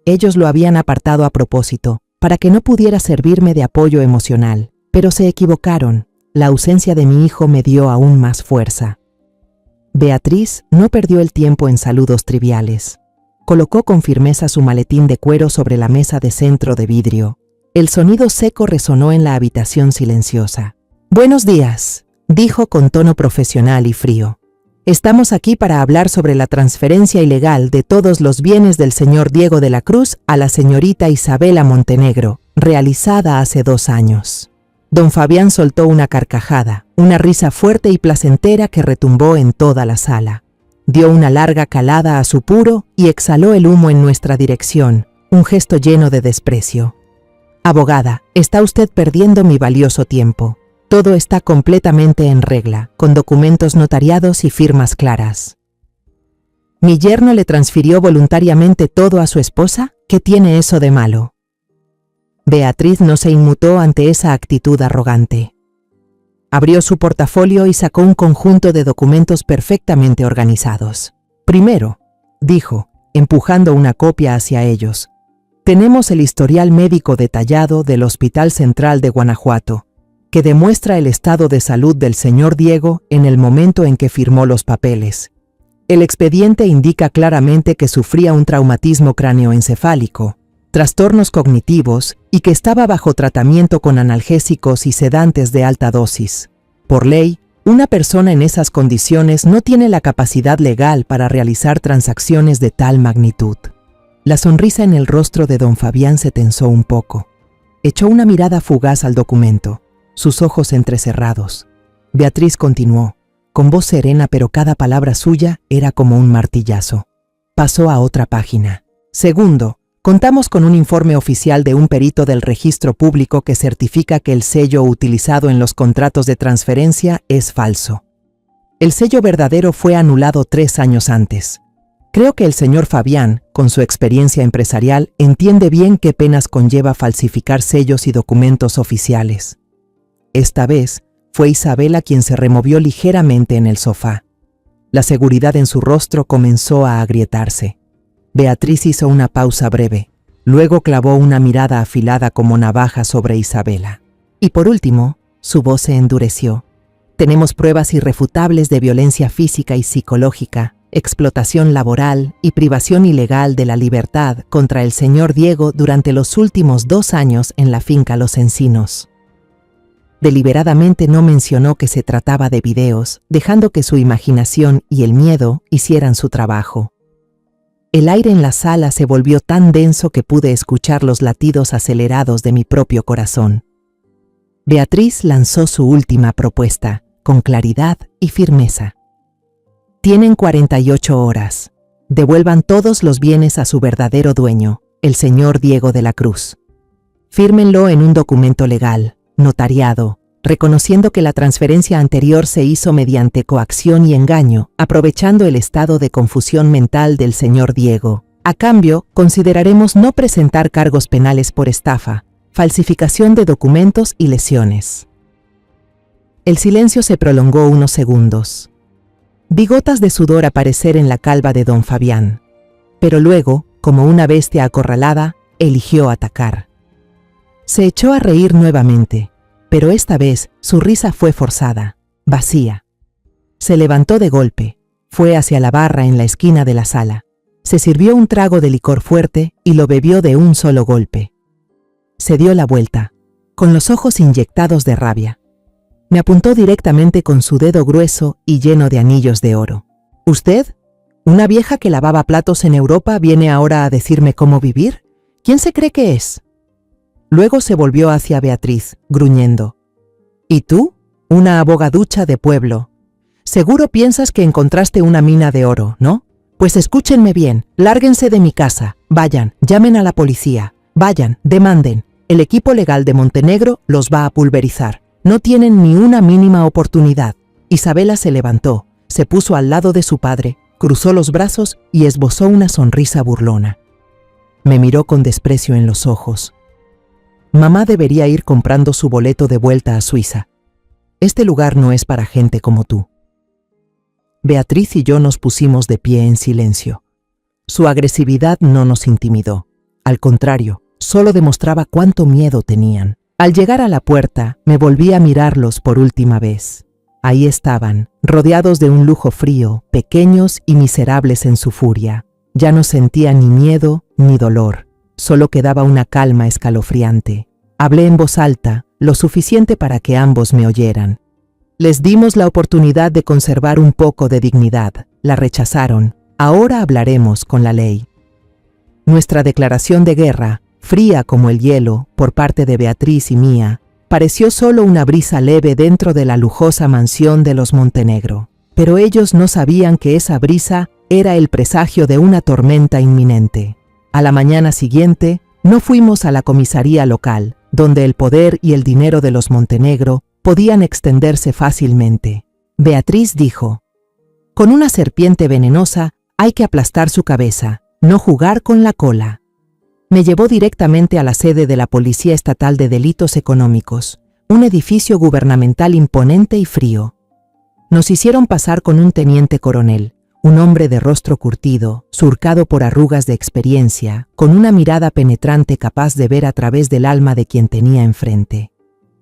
Ellos lo habían apartado a propósito, para que no pudiera servirme de apoyo emocional, pero se equivocaron. La ausencia de mi hijo me dio aún más fuerza. Beatriz no perdió el tiempo en saludos triviales. Colocó con firmeza su maletín de cuero sobre la mesa de centro de vidrio. El sonido seco resonó en la habitación silenciosa. «Buenos días», dijo con tono profesional y frío. «Estamos aquí para hablar sobre la transferencia ilegal de todos los bienes del señor Diego de la Cruz a la señorita Isabela Montenegro, realizada hace 2 años». Don Fabián soltó una carcajada, una risa fuerte y placentera que retumbó en toda la sala. Dio una larga calada a su puro y exhaló el humo en nuestra dirección, un gesto lleno de desprecio. «Abogada, está usted perdiendo mi valioso tiempo. Todo está completamente en regla, con documentos notariados y firmas claras. ¿Mi yerno le transfirió voluntariamente todo a su esposa? ¿Qué tiene eso de malo? Beatriz no se inmutó ante esa actitud arrogante. Abrió su portafolio y sacó un conjunto de documentos perfectamente organizados. Primero, dijo, empujando una copia hacia ellos, tenemos el historial médico detallado del Hospital Central de Guanajuato, que demuestra el estado de salud del señor Diego en el momento en que firmó los papeles. El expediente indica claramente que sufría un traumatismo cráneoencefálico, trastornos cognitivos y que estaba bajo tratamiento con analgésicos y sedantes de alta dosis. Por ley, una persona en esas condiciones no tiene la capacidad legal para realizar transacciones de tal magnitud. La sonrisa en el rostro de don Fabián se tensó un poco. Echó una mirada fugaz al documento, sus ojos entrecerrados. Beatriz continuó, con voz serena, pero cada palabra suya era como un martillazo. Pasó a otra página. Segundo, contamos con un informe oficial de un perito del registro público que certifica que el sello utilizado en los contratos de transferencia es falso. El sello verdadero fue anulado 3 años antes. Creo que el señor Fabián, con su experiencia empresarial, entiende bien qué penas conlleva falsificar sellos y documentos oficiales. Esta vez, fue Isabela quien se removió ligeramente en el sofá. La seguridad en su rostro comenzó a agrietarse. Beatriz hizo una pausa breve, luego clavó una mirada afilada como navaja sobre Isabela. Y por último, su voz se endureció. Tenemos pruebas irrefutables de violencia física y psicológica, explotación laboral y privación ilegal de la libertad contra el señor Diego durante los últimos 2 años en la finca Los Encinos. Deliberadamente no mencionó que se trataba de videos, dejando que su imaginación y el miedo hicieran su trabajo. El aire en la sala se volvió tan denso que pude escuchar los latidos acelerados de mi propio corazón. Beatriz lanzó su última propuesta, con claridad y firmeza. Tienen 48 horas. Devuelvan todos los bienes a su verdadero dueño, el señor Diego de la Cruz. Fírmenlo en un documento legal, notariado, reconociendo que la transferencia anterior se hizo mediante coacción y engaño, aprovechando el estado de confusión mental del señor Diego. A cambio, consideraremos no presentar cargos penales por estafa, falsificación de documentos y lesiones. El silencio se prolongó unos segundos. Vi gotas de sudor aparecer en la calva de don Fabián, pero luego, como una bestia acorralada, eligió atacar. Se echó a reír nuevamente, pero esta vez su risa fue forzada, vacía. Se levantó de golpe, fue hacia la barra en la esquina de la sala, se sirvió un trago de licor fuerte y lo bebió de un solo golpe. Se dio la vuelta, con los ojos inyectados de rabia. Me apuntó directamente con su dedo grueso y lleno de anillos de oro. ¿Usted? ¿Una vieja que lavaba platos en Europa viene ahora a decirme cómo vivir? ¿Quién se cree que es? Luego se volvió hacia Beatriz, gruñendo. ¿Y tú? Una abogaducha de pueblo. Seguro piensas que encontraste una mina de oro, ¿no? Pues escúchenme bien, lárguense de mi casa, vayan, llamen a la policía, vayan, demanden. El equipo legal de Montenegro los va a pulverizar. No tienen ni una mínima oportunidad. Isabela se levantó, se puso al lado de su padre, cruzó los brazos y esbozó una sonrisa burlona. Me miró con desprecio en los ojos. Mamá debería ir comprando su boleto de vuelta a Suiza. Este lugar no es para gente como tú. Beatriz y yo nos pusimos de pie en silencio. Su agresividad no nos intimidó. Al contrario, solo demostraba cuánto miedo tenían. Al llegar a la puerta, me volví a mirarlos por última vez. Ahí estaban, rodeados de un lujo frío, pequeños y miserables en su furia. Ya no sentía ni miedo ni dolor. Solo quedaba una calma escalofriante. Hablé en voz alta, lo suficiente para que ambos me oyeran. Les dimos la oportunidad de conservar un poco de dignidad. La rechazaron. Ahora hablaremos con la ley. Nuestra declaración de guerra, fría como el hielo, por parte de Beatriz y mía, pareció solo una brisa leve dentro de la lujosa mansión de los Montenegro. Pero ellos no sabían que esa brisa era el presagio de una tormenta inminente. A la mañana siguiente, no fuimos a la comisaría local, donde el poder y el dinero de los Montenegro podían extenderse fácilmente. Beatriz dijo: «Con una serpiente venenosa hay que aplastar su cabeza, no jugar con la cola». Me llevó directamente a la sede de la Policía Estatal de Delitos Económicos, un edificio gubernamental imponente y frío. Nos hicieron pasar con un teniente coronel, un hombre de rostro curtido, surcado por arrugas de experiencia, con una mirada penetrante capaz de ver a través del alma de quien tenía enfrente.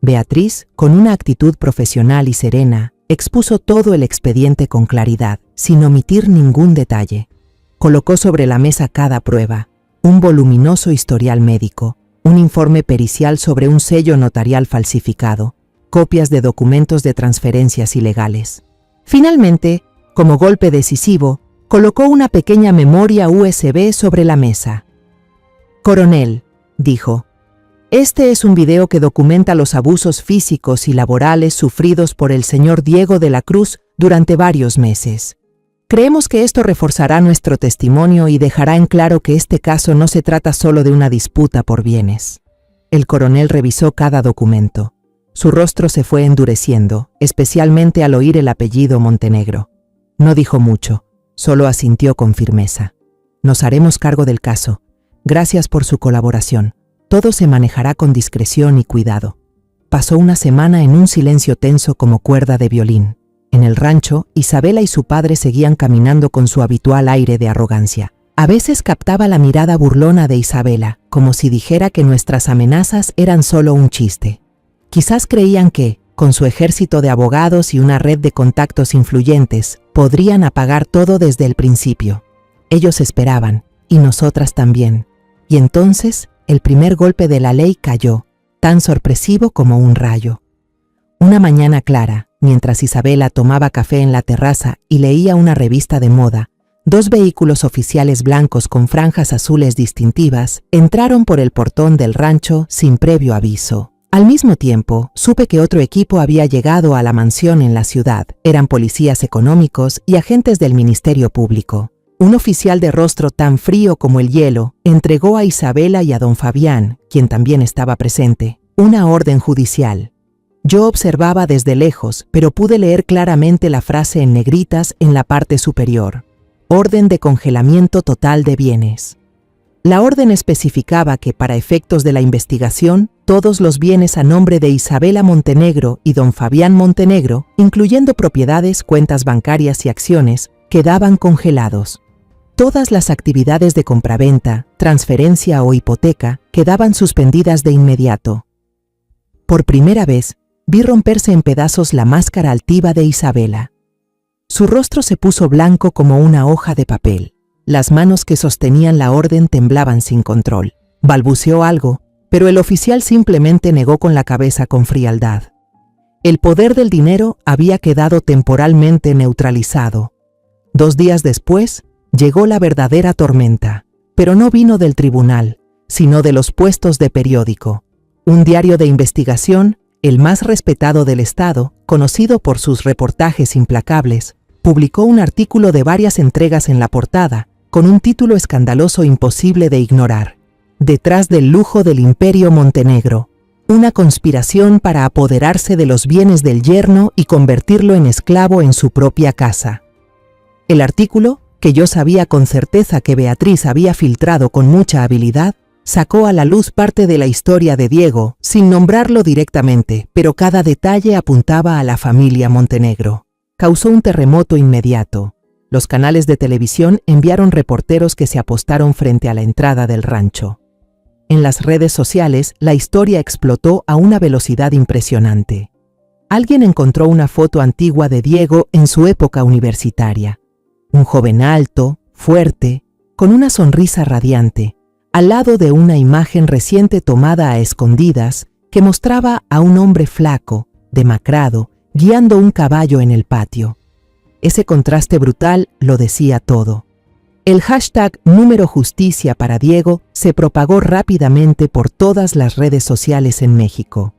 Beatriz, con una actitud profesional y serena, expuso todo el expediente con claridad, sin omitir ningún detalle. Colocó sobre la mesa cada prueba: un voluminoso historial médico, un informe pericial sobre un sello notarial falsificado, copias de documentos de transferencias ilegales. Finalmente, como golpe decisivo, colocó una pequeña memoria USB sobre la mesa. «Coronel», dijo, «este es un video que documenta los abusos físicos y laborales sufridos por el señor Diego de la Cruz durante varios meses. Creemos que esto reforzará nuestro testimonio y dejará en claro que este caso no se trata solo de una disputa por bienes». El coronel revisó cada documento. Su rostro se fue endureciendo, especialmente al oír el apellido Montenegro. No dijo mucho, solo asintió con firmeza. «Nos haremos cargo del caso. Gracias por su colaboración. Todo se manejará con discreción y cuidado». Pasó una semana en un silencio tenso como cuerda de violín. En el rancho, Isabela y su padre seguían caminando con su habitual aire de arrogancia. A veces captaba la mirada burlona de Isabela, como si dijera que nuestras amenazas eran solo un chiste. Quizás creían que, con su ejército de abogados y una red de contactos influyentes, podrían apagar todo desde el principio. Ellos esperaban, y nosotras también. Y entonces, el primer golpe de la ley cayó, tan sorpresivo como un rayo. Una mañana clara, mientras Isabela tomaba café en la terraza y leía una revista de moda, 2 vehículos oficiales blancos con franjas azules distintivas entraron por el portón del rancho sin previo aviso. Al mismo tiempo, supe que otro equipo había llegado a la mansión en la ciudad. Eran policías económicos y agentes del Ministerio Público. Un oficial de rostro tan frío como el hielo entregó a Isabela y a don Fabián, quien también estaba presente, una orden judicial. Yo observaba desde lejos, pero pude leer claramente la frase en negritas en la parte superior: «Orden de congelamiento total de bienes». La orden especificaba que, para efectos de la investigación, todos los bienes a nombre de Isabela Montenegro y don Fabián Montenegro, incluyendo propiedades, cuentas bancarias y acciones, quedaban congelados. Todas las actividades de compraventa, transferencia o hipoteca quedaban suspendidas de inmediato. Por primera vez, vi romperse en pedazos la máscara altiva de Isabela. Su rostro se puso blanco como una hoja de papel. Las manos que sostenían la orden temblaban sin control. Balbuceó algo, pero el oficial simplemente negó con la cabeza con frialdad. El poder del dinero había quedado temporalmente neutralizado. 2 días después, llegó la verdadera tormenta, pero no vino del tribunal, sino de los puestos de periódico. Un diario de investigación, el más respetado del Estado, conocido por sus reportajes implacables, publicó un artículo de varias entregas en la portada, con un título escandaloso imposible de ignorar: «Detrás del lujo del Imperio Montenegro. Una conspiración para apoderarse de los bienes del yerno y convertirlo en esclavo en su propia casa». El artículo, que yo sabía con certeza que Beatriz había filtrado con mucha habilidad, sacó a la luz parte de la historia de Diego, sin nombrarlo directamente, pero cada detalle apuntaba a la familia Montenegro. Causó un terremoto inmediato. Los canales de televisión enviaron reporteros que se apostaron frente a la entrada del rancho. En las redes sociales, la historia explotó a una velocidad impresionante. Alguien encontró una foto antigua de Diego en su época universitaria. Un joven alto, fuerte, con una sonrisa radiante, al lado de una imagen reciente tomada a escondidas que mostraba a un hombre flaco, demacrado, guiando un caballo en el patio. Ese contraste brutal lo decía todo. El hashtag número justicia para Diego se propagó rápidamente por todas las redes sociales en México.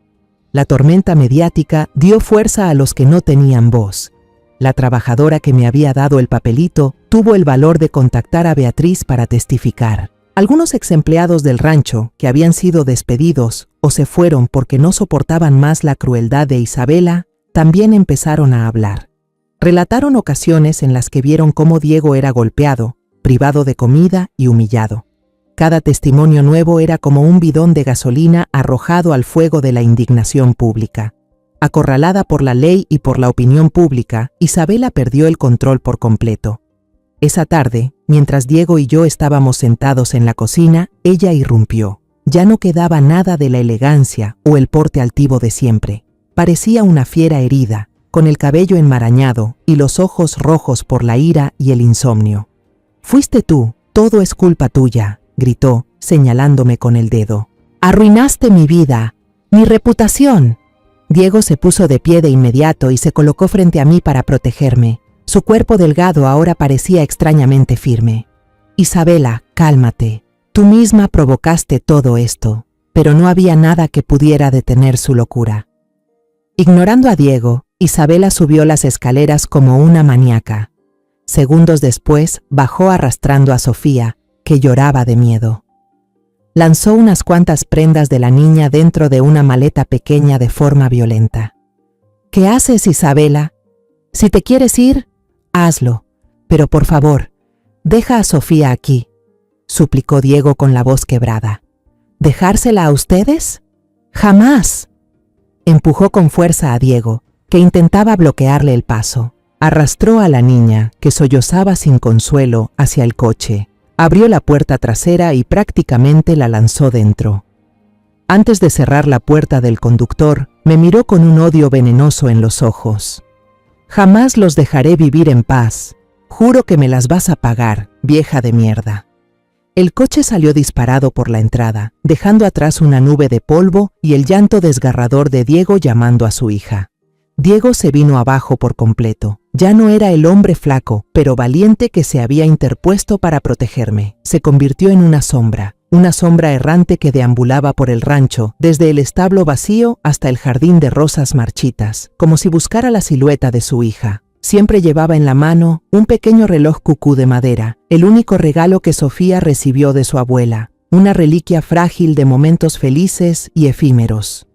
La tormenta mediática dio fuerza a los que no tenían voz. La trabajadora que me había dado el papelito tuvo el valor de contactar a Beatriz para testificar. Algunos exempleados del rancho, que habían sido despedidos o se fueron porque no soportaban más la crueldad de Isabela, también empezaron a hablar. Relataron ocasiones en las que vieron cómo Diego era golpeado, privado de comida y humillado. Cada testimonio nuevo era como un bidón de gasolina arrojado al fuego de la indignación pública. Acorralada por la ley y por la opinión pública, Isabela perdió el control por completo. Esa tarde, mientras Diego y yo estábamos sentados en la cocina, ella irrumpió. Ya no quedaba nada de la elegancia o el porte altivo de siempre. Parecía una fiera herida, con el cabello enmarañado y los ojos rojos por la ira y el insomnio. «Fuiste tú, todo es culpa tuya», gritó, señalándome con el dedo. «Arruinaste mi vida, mi reputación». Diego se puso de pie de inmediato y se colocó frente a mí para protegerme. Su cuerpo delgado ahora parecía extrañamente firme. «Isabela, cálmate. Tú misma provocaste todo esto», pero no había nada que pudiera detener su locura. Ignorando a Diego, Isabela subió las escaleras como una maníaca. Segundos después, bajó arrastrando a Sofía, que lloraba de miedo. Lanzó unas cuantas prendas de la niña dentro de una maleta pequeña de forma violenta. «¿Qué haces, Isabela? Si te quieres ir, hazlo, pero por favor, deja a Sofía aquí», suplicó Diego con la voz quebrada. «¿Dejársela a ustedes? ¡Jamás!». Empujó con fuerza a Diego, que intentaba bloquearle el paso. Arrastró a la niña, que sollozaba sin consuelo, hacia el coche. Abrió la puerta trasera y prácticamente la lanzó dentro. Antes de cerrar la puerta del conductor, me miró con un odio venenoso en los ojos. «Jamás los dejaré vivir en paz. Juro que me las vas a pagar, vieja de mierda». El coche salió disparado por la entrada, dejando atrás una nube de polvo y el llanto desgarrador de Diego llamando a su hija. Diego se vino abajo por completo. Ya no era el hombre flaco, pero valiente que se había interpuesto para protegerme. Se convirtió en una sombra errante que deambulaba por el rancho, desde el establo vacío hasta el jardín de rosas marchitas, como si buscara la silueta de su hija. Siempre llevaba en la mano un pequeño reloj cucú de madera, el único regalo que Sofía recibió de su abuela, una reliquia frágil de momentos felices y efímeros.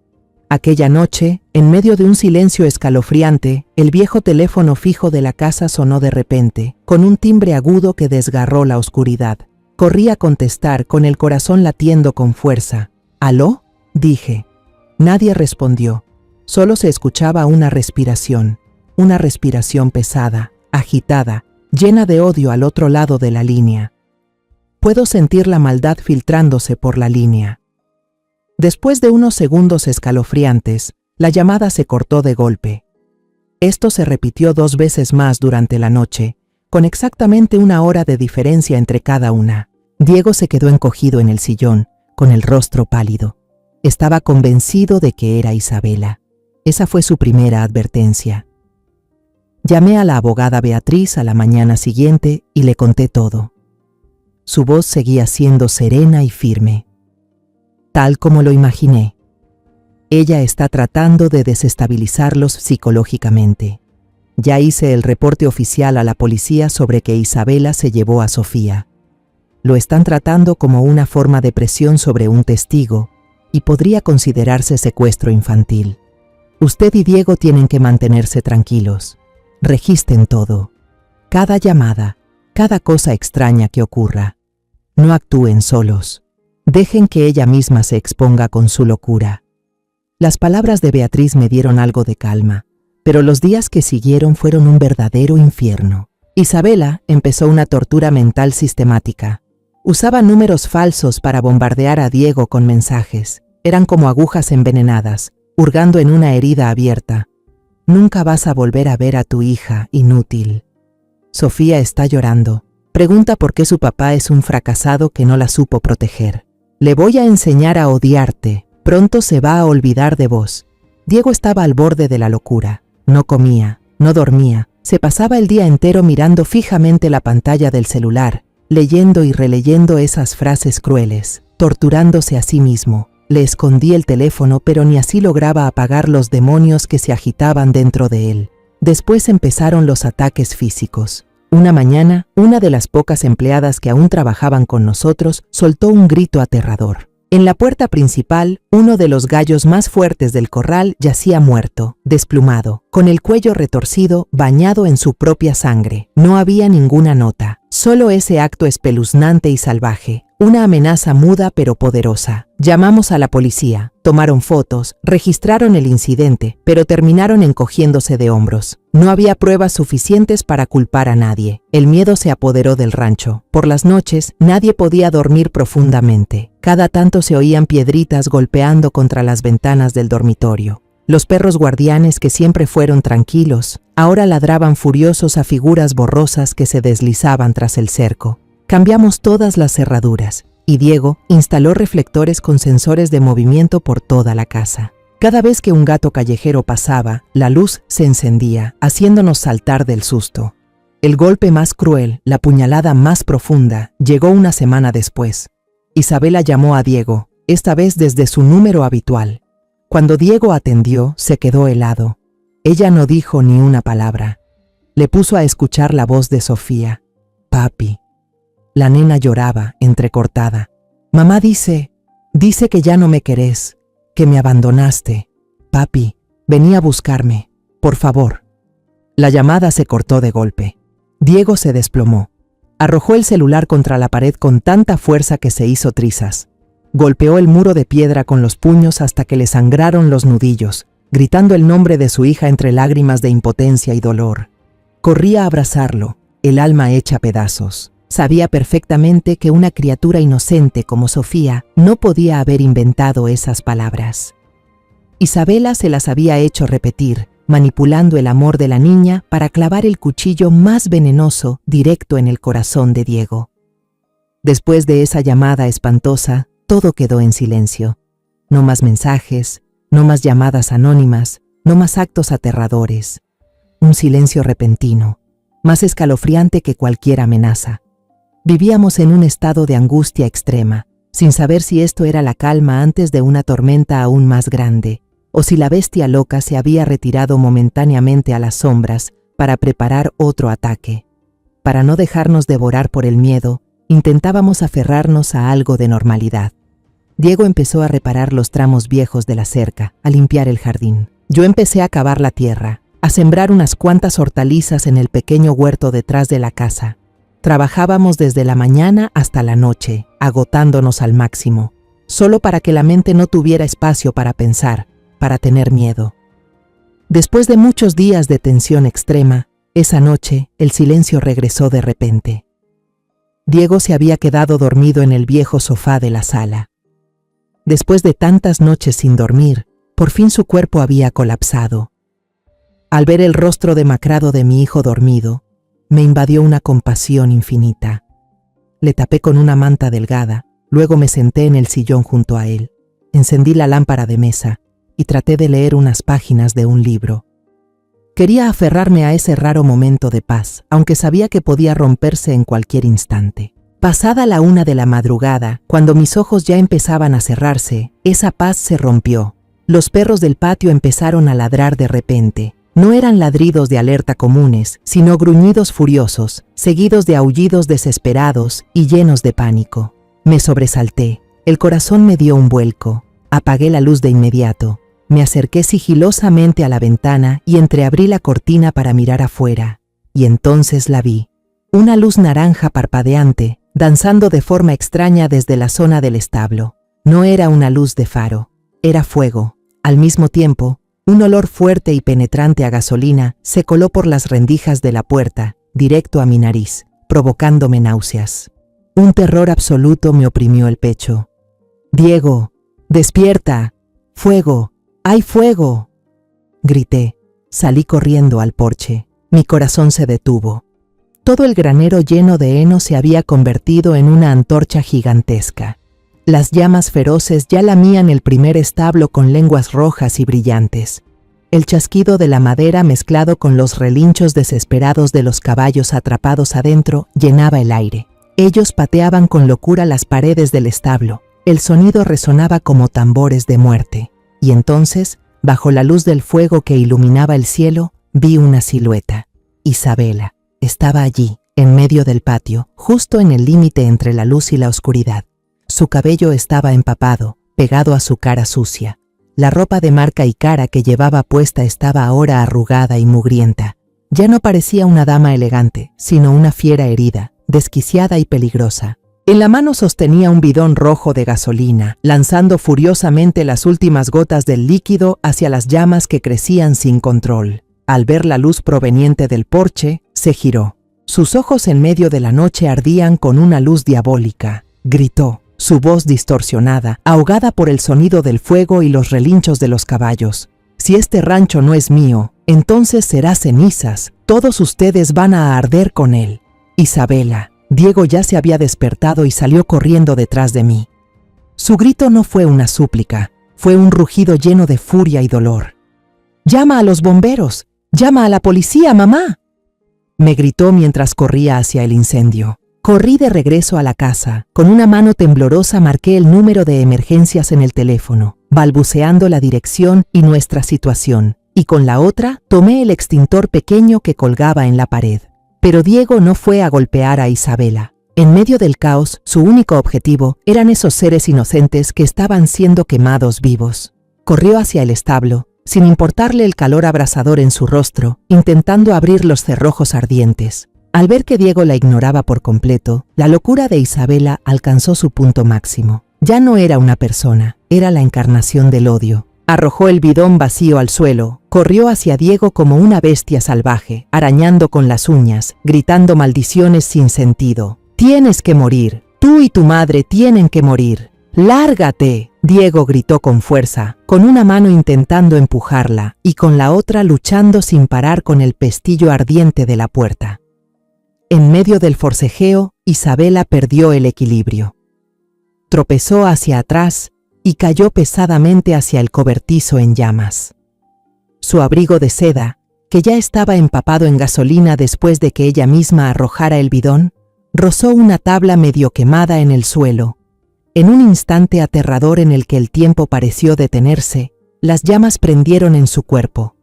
Aquella noche, en medio de un silencio escalofriante, el viejo teléfono fijo de la casa sonó de repente, con un timbre agudo que desgarró la oscuridad. Corrí a contestar con el corazón latiendo con fuerza. «¿Aló?», dije. Nadie respondió. Solo se escuchaba una respiración pesada, agitada, llena de odio al otro lado de la línea. Puedo sentir la maldad filtrándose por la línea. Después de unos segundos escalofriantes, la llamada se cortó de golpe. Esto se repitió 2 veces más durante la noche, con exactamente 1 hora de diferencia entre cada una. Diego se quedó encogido en el sillón, con el rostro pálido. Estaba convencido de que era Isabela. Esa fue su primera advertencia. Llamé a la abogada Beatriz a la mañana siguiente y le conté todo. Su voz seguía siendo serena y firme. «Tal como lo imaginé. Ella está tratando de desestabilizarlos psicológicamente. Ya hice el reporte oficial a la policía sobre que Isabela se llevó a Sofía. Lo están tratando como una forma de presión sobre un testigo y podría considerarse secuestro infantil. Usted y Diego tienen que mantenerse tranquilos. Registren todo. Cada llamada, cada cosa extraña que ocurra. No actúen solos. Dejen que ella misma se exponga con su locura». Las palabras de Beatriz me dieron algo de calma, pero los días que siguieron fueron un verdadero infierno. Isabela empezó una tortura mental sistemática. Usaba números falsos para bombardear a Diego con mensajes. Eran como agujas envenenadas, hurgando en una herida abierta. «Nunca vas a volver a ver a tu hija, inútil. Sofía está llorando. Pregunta por qué su papá es un fracasado que no la supo proteger. Le voy a enseñar a odiarte. Pronto se va a olvidar de vos». Diego estaba al borde de la locura. No comía, no dormía. Se pasaba el día entero mirando fijamente la pantalla del celular, leyendo y releyendo esas frases crueles, torturándose a sí mismo. Le escondí el teléfono, pero ni así lograba apagar los demonios que se agitaban dentro de él. Después empezaron los ataques físicos. Una mañana, una de las pocas empleadas que aún trabajaban con nosotros soltó un grito aterrador. En la puerta principal, uno de los gallos más fuertes del corral yacía muerto, desplumado, con el cuello retorcido, bañado en su propia sangre. No había ninguna nota, solo ese acto espeluznante y salvaje, una amenaza muda pero poderosa. Llamamos a la policía, tomaron fotos, registraron el incidente, pero terminaron encogiéndose de hombros. No había pruebas suficientes para culpar a nadie. El miedo se apoderó del rancho. Por las noches, nadie podía dormir profundamente. Cada tanto se oían piedritas golpeando contra las ventanas del dormitorio. Los perros guardianes, que siempre fueron tranquilos, ahora ladraban furiosos a figuras borrosas que se deslizaban tras el cerco. Cambiamos todas las cerraduras, y Diego instaló reflectores con sensores de movimiento por toda la casa. Cada vez que un gato callejero pasaba, la luz se encendía, haciéndonos saltar del susto. El golpe más cruel, la puñalada más profunda, llegó una semana después. Isabela llamó a Diego, esta vez desde su número habitual. Cuando Diego atendió, se quedó helado. Ella no dijo ni una palabra. Le puso a escuchar la voz de Sofía. «Papi». La nena lloraba, entrecortada. «Mamá dice que ya no me querés, que me abandonaste. Papi, vení a buscarme, por favor». La llamada se cortó de golpe. Diego se desplomó. Arrojó el celular contra la pared con tanta fuerza que se hizo trizas. Golpeó el muro de piedra con los puños hasta que le sangraron los nudillos, gritando el nombre de su hija entre lágrimas de impotencia y dolor. Corría a abrazarlo, el alma hecha pedazos. Sabía perfectamente que una criatura inocente como Sofía no podía haber inventado esas palabras. Isabela se las había hecho repetir, manipulando el amor de la niña para clavar el cuchillo más venenoso directo en el corazón de Diego. Después de esa llamada espantosa, todo quedó en silencio. No más mensajes, no más llamadas anónimas, no más actos aterradores. Un silencio repentino, más escalofriante que cualquier amenaza. Vivíamos en un estado de angustia extrema, sin saber si esto era la calma antes de una tormenta aún más grande, o si la bestia loca se había retirado momentáneamente a las sombras para preparar otro ataque. Para no dejarnos devorar por el miedo, intentábamos aferrarnos a algo de normalidad. Diego empezó a reparar los tramos viejos de la cerca, a limpiar el jardín. Yo empecé a cavar la tierra, a sembrar unas cuantas hortalizas en el pequeño huerto detrás de la casa. Trabajábamos desde la mañana hasta la noche, agotándonos al máximo, solo para que la mente no tuviera espacio para pensar, para tener miedo. Después de muchos días de tensión extrema, esa noche el silencio regresó de repente. Diego se había quedado dormido en el viejo sofá de la sala. Después de tantas noches sin dormir, por fin su cuerpo había colapsado. Al ver el rostro demacrado de mi hijo dormido, me invadió una compasión infinita. Le tapé con una manta delgada, luego me senté en el sillón junto a él, encendí la lámpara de mesa y traté de leer unas páginas de un libro. Quería aferrarme a ese raro momento de paz, aunque sabía que podía romperse en cualquier instante. Pasada la 1 de la madrugada, cuando mis ojos ya empezaban a cerrarse, esa paz se rompió. Los perros del patio empezaron a ladrar de repente. No eran ladridos de alerta comunes, sino gruñidos furiosos, seguidos de aullidos desesperados y llenos de pánico. Me sobresalté, el corazón me dio un vuelco. Apagué la luz de inmediato. Me acerqué sigilosamente a la ventana y entreabrí la cortina para mirar afuera. Y entonces la vi. Una luz naranja parpadeante, danzando de forma extraña desde la zona del establo. No era una luz de faro, era fuego. Al mismo tiempo, un olor fuerte y penetrante a gasolina se coló por las rendijas de la puerta, directo a mi nariz, provocándome náuseas. Un terror absoluto me oprimió el pecho. «Diego, despierta. ¡Fuego! ¡Hay fuego!», grité. Salí corriendo al porche. Mi corazón se detuvo. Todo el granero lleno de heno se había convertido en una antorcha gigantesca. Las llamas feroces ya lamían el primer establo con lenguas rojas y brillantes. El chasquido de la madera mezclado con los relinchos desesperados de los caballos atrapados adentro llenaba el aire. Ellos pateaban con locura las paredes del establo. El sonido resonaba como tambores de muerte. Y entonces, bajo la luz del fuego que iluminaba el cielo, vi una silueta. Isabela estaba allí, en medio del patio, justo en el límite entre la luz y la oscuridad. Su cabello estaba empapado, pegado a su cara sucia. La ropa de marca y cara que llevaba puesta estaba ahora arrugada y mugrienta. Ya no parecía una dama elegante, sino una fiera herida, desquiciada y peligrosa. En la mano sostenía un bidón rojo de gasolina, lanzando furiosamente las últimas gotas del líquido hacia las llamas que crecían sin control. Al ver la luz proveniente del porche, se giró. Sus ojos en medio de la noche ardían con una luz diabólica. Gritó, su voz distorsionada, ahogada por el sonido del fuego y los relinchos de los caballos. Si este rancho no es mío, entonces será cenizas. Todos ustedes van a arder con él. Isabela. Diego ya se había despertado y salió corriendo detrás de mí. Su grito no fue una súplica, fue un rugido lleno de furia y dolor. «¡Llama a los bomberos! ¡Llama a la policía, mamá!», me gritó mientras corría hacia el incendio. Corrí de regreso a la casa. Con una mano temblorosa marqué el número de emergencias en el teléfono, balbuceando la dirección y nuestra situación, y con la otra tomé el extintor pequeño que colgaba en la pared. Pero Diego no fue a golpear a Isabela. En medio del caos, su único objetivo eran esos seres inocentes que estaban siendo quemados vivos. Corrió hacia el establo, sin importarle el calor abrasador en su rostro, intentando abrir los cerrojos ardientes. Al ver que Diego la ignoraba por completo, la locura de Isabela alcanzó su punto máximo. Ya no era una persona, era la encarnación del odio. Arrojó el bidón vacío al suelo, corrió hacia Diego como una bestia salvaje, arañando con las uñas, gritando maldiciones sin sentido. «¡Tienes que morir! ¡Tú y tu madre tienen que morir! ¡Lárgate!», Diego gritó con fuerza, con una mano intentando empujarla y con la otra luchando sin parar con el pestillo ardiente de la puerta. En medio del forcejeo, Isabela perdió el equilibrio. Tropezó hacia atrás y cayó pesadamente hacia el cobertizo en llamas. Su abrigo de seda, que ya estaba empapado en gasolina después de que ella misma arrojara el bidón, rozó una tabla medio quemada en el suelo. En un instante aterrador en el que el tiempo pareció detenerse, las llamas prendieron en su cuerpo.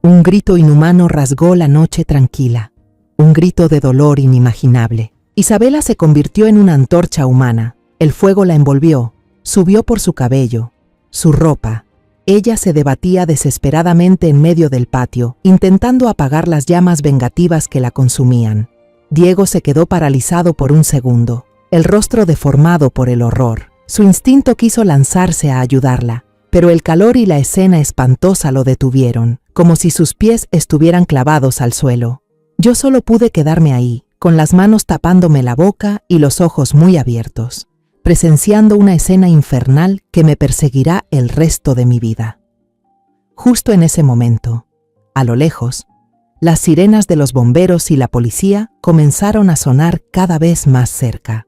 Un grito inhumano rasgó la noche tranquila, un grito de dolor inimaginable. Isabela se convirtió en una antorcha humana. El fuego la envolvió, subió por su cabello, su ropa. Ella se debatía desesperadamente en medio del patio, intentando apagar las llamas vengativas que la consumían. Diego se quedó paralizado por un segundo, el rostro deformado por el horror. Su instinto quiso lanzarse a ayudarla, pero el calor y la escena espantosa lo detuvieron, como si sus pies estuvieran clavados al suelo. Yo solo pude quedarme ahí, con las manos tapándome la boca y los ojos muy abiertos, presenciando una escena infernal que me perseguirá el resto de mi vida. Justo en ese momento, a lo lejos, las sirenas de los bomberos y la policía comenzaron a sonar cada vez más cerca.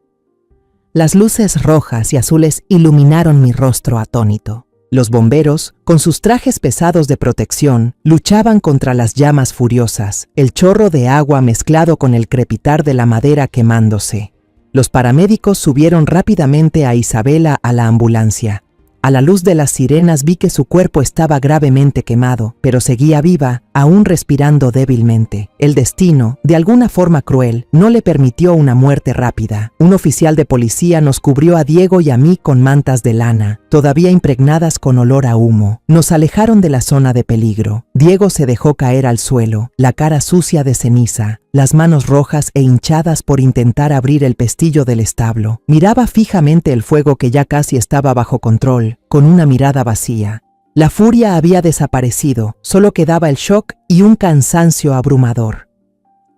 Las luces rojas y azules iluminaron mi rostro atónito. Los bomberos, con sus trajes pesados de protección, luchaban contra las llamas furiosas, el chorro de agua mezclado con el crepitar de la madera quemándose. Los paramédicos subieron rápidamente a Isabela a la ambulancia. A la luz de las sirenas vi que su cuerpo estaba gravemente quemado, pero seguía viva, aún respirando débilmente. El destino, de alguna forma cruel, no le permitió una muerte rápida. Un oficial de policía nos cubrió a Diego y a mí con mantas de lana, todavía impregnadas con olor a humo. Nos alejaron de la zona de peligro. Diego se dejó caer al suelo, la cara sucia de ceniza, las manos rojas e hinchadas por intentar abrir el pestillo del establo. Miraba fijamente el fuego que ya casi estaba bajo control, con una mirada vacía. La furia había desaparecido, solo quedaba el shock y un cansancio abrumador.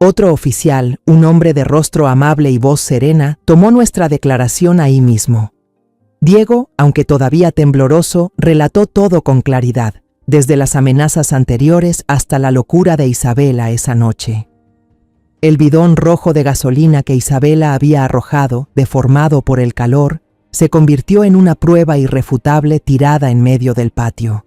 Otro oficial, un hombre de rostro amable y voz serena, tomó nuestra declaración ahí mismo. Diego, aunque todavía tembloroso, relató todo con claridad, desde las amenazas anteriores hasta la locura de Isabela esa noche. El bidón rojo de gasolina que Isabela había arrojado, deformado por el calor, se convirtió en una prueba irrefutable tirada en medio del patio.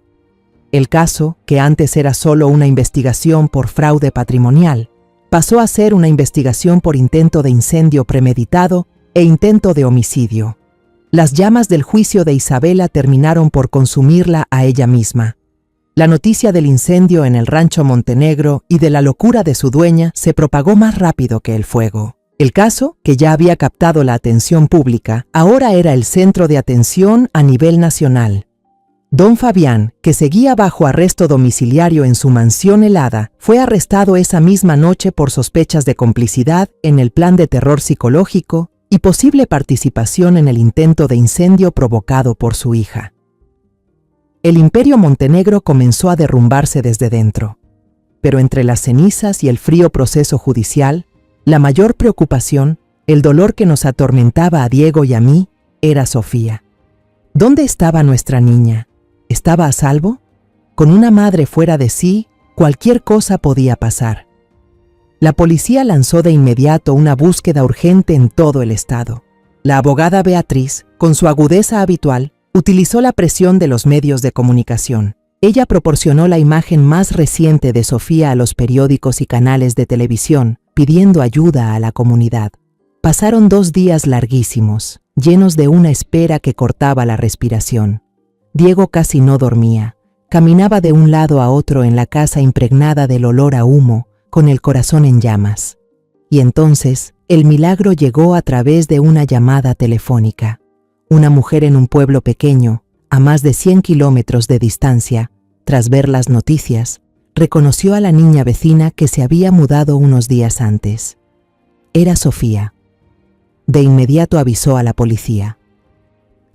El caso, que antes era solo una investigación por fraude patrimonial, pasó a ser una investigación por intento de incendio premeditado e intento de homicidio. Las llamas del juicio de Isabela terminaron por consumirla a ella misma. La noticia del incendio en el rancho Montenegro y de la locura de su dueña se propagó más rápido que el fuego. El caso, que ya había captado la atención pública, ahora era el centro de atención a nivel nacional. Don Fabián, que seguía bajo arresto domiciliario en su mansión helada, fue arrestado esa misma noche por sospechas de complicidad en el plan de terror psicológico y posible participación en el intento de incendio provocado por su hija. El imperio Montenegro comenzó a derrumbarse desde dentro, pero entre las cenizas y el frío proceso judicial, la mayor preocupación, el dolor que nos atormentaba a Diego y a mí, era Sofía. ¿Dónde estaba nuestra niña? ¿Estaba a salvo? Con una madre fuera de sí, cualquier cosa podía pasar. La policía lanzó de inmediato una búsqueda urgente en todo el estado. La abogada Beatriz, con su agudeza habitual, utilizó la presión de los medios de comunicación. Ella proporcionó la imagen más reciente de Sofía a los periódicos y canales de televisión, pidiendo ayuda a la comunidad. Pasaron 2 días larguísimos, llenos de una espera que cortaba la respiración. Diego casi no dormía. Caminaba de un lado a otro en la casa impregnada del olor a humo, con el corazón en llamas. Y entonces, el milagro llegó a través de una llamada telefónica. Una mujer en un pueblo pequeño, a más de 100 kilómetros de distancia, tras ver las noticias, reconoció a la niña vecina que se había mudado unos días antes. Era Sofía. De inmediato avisó a la policía.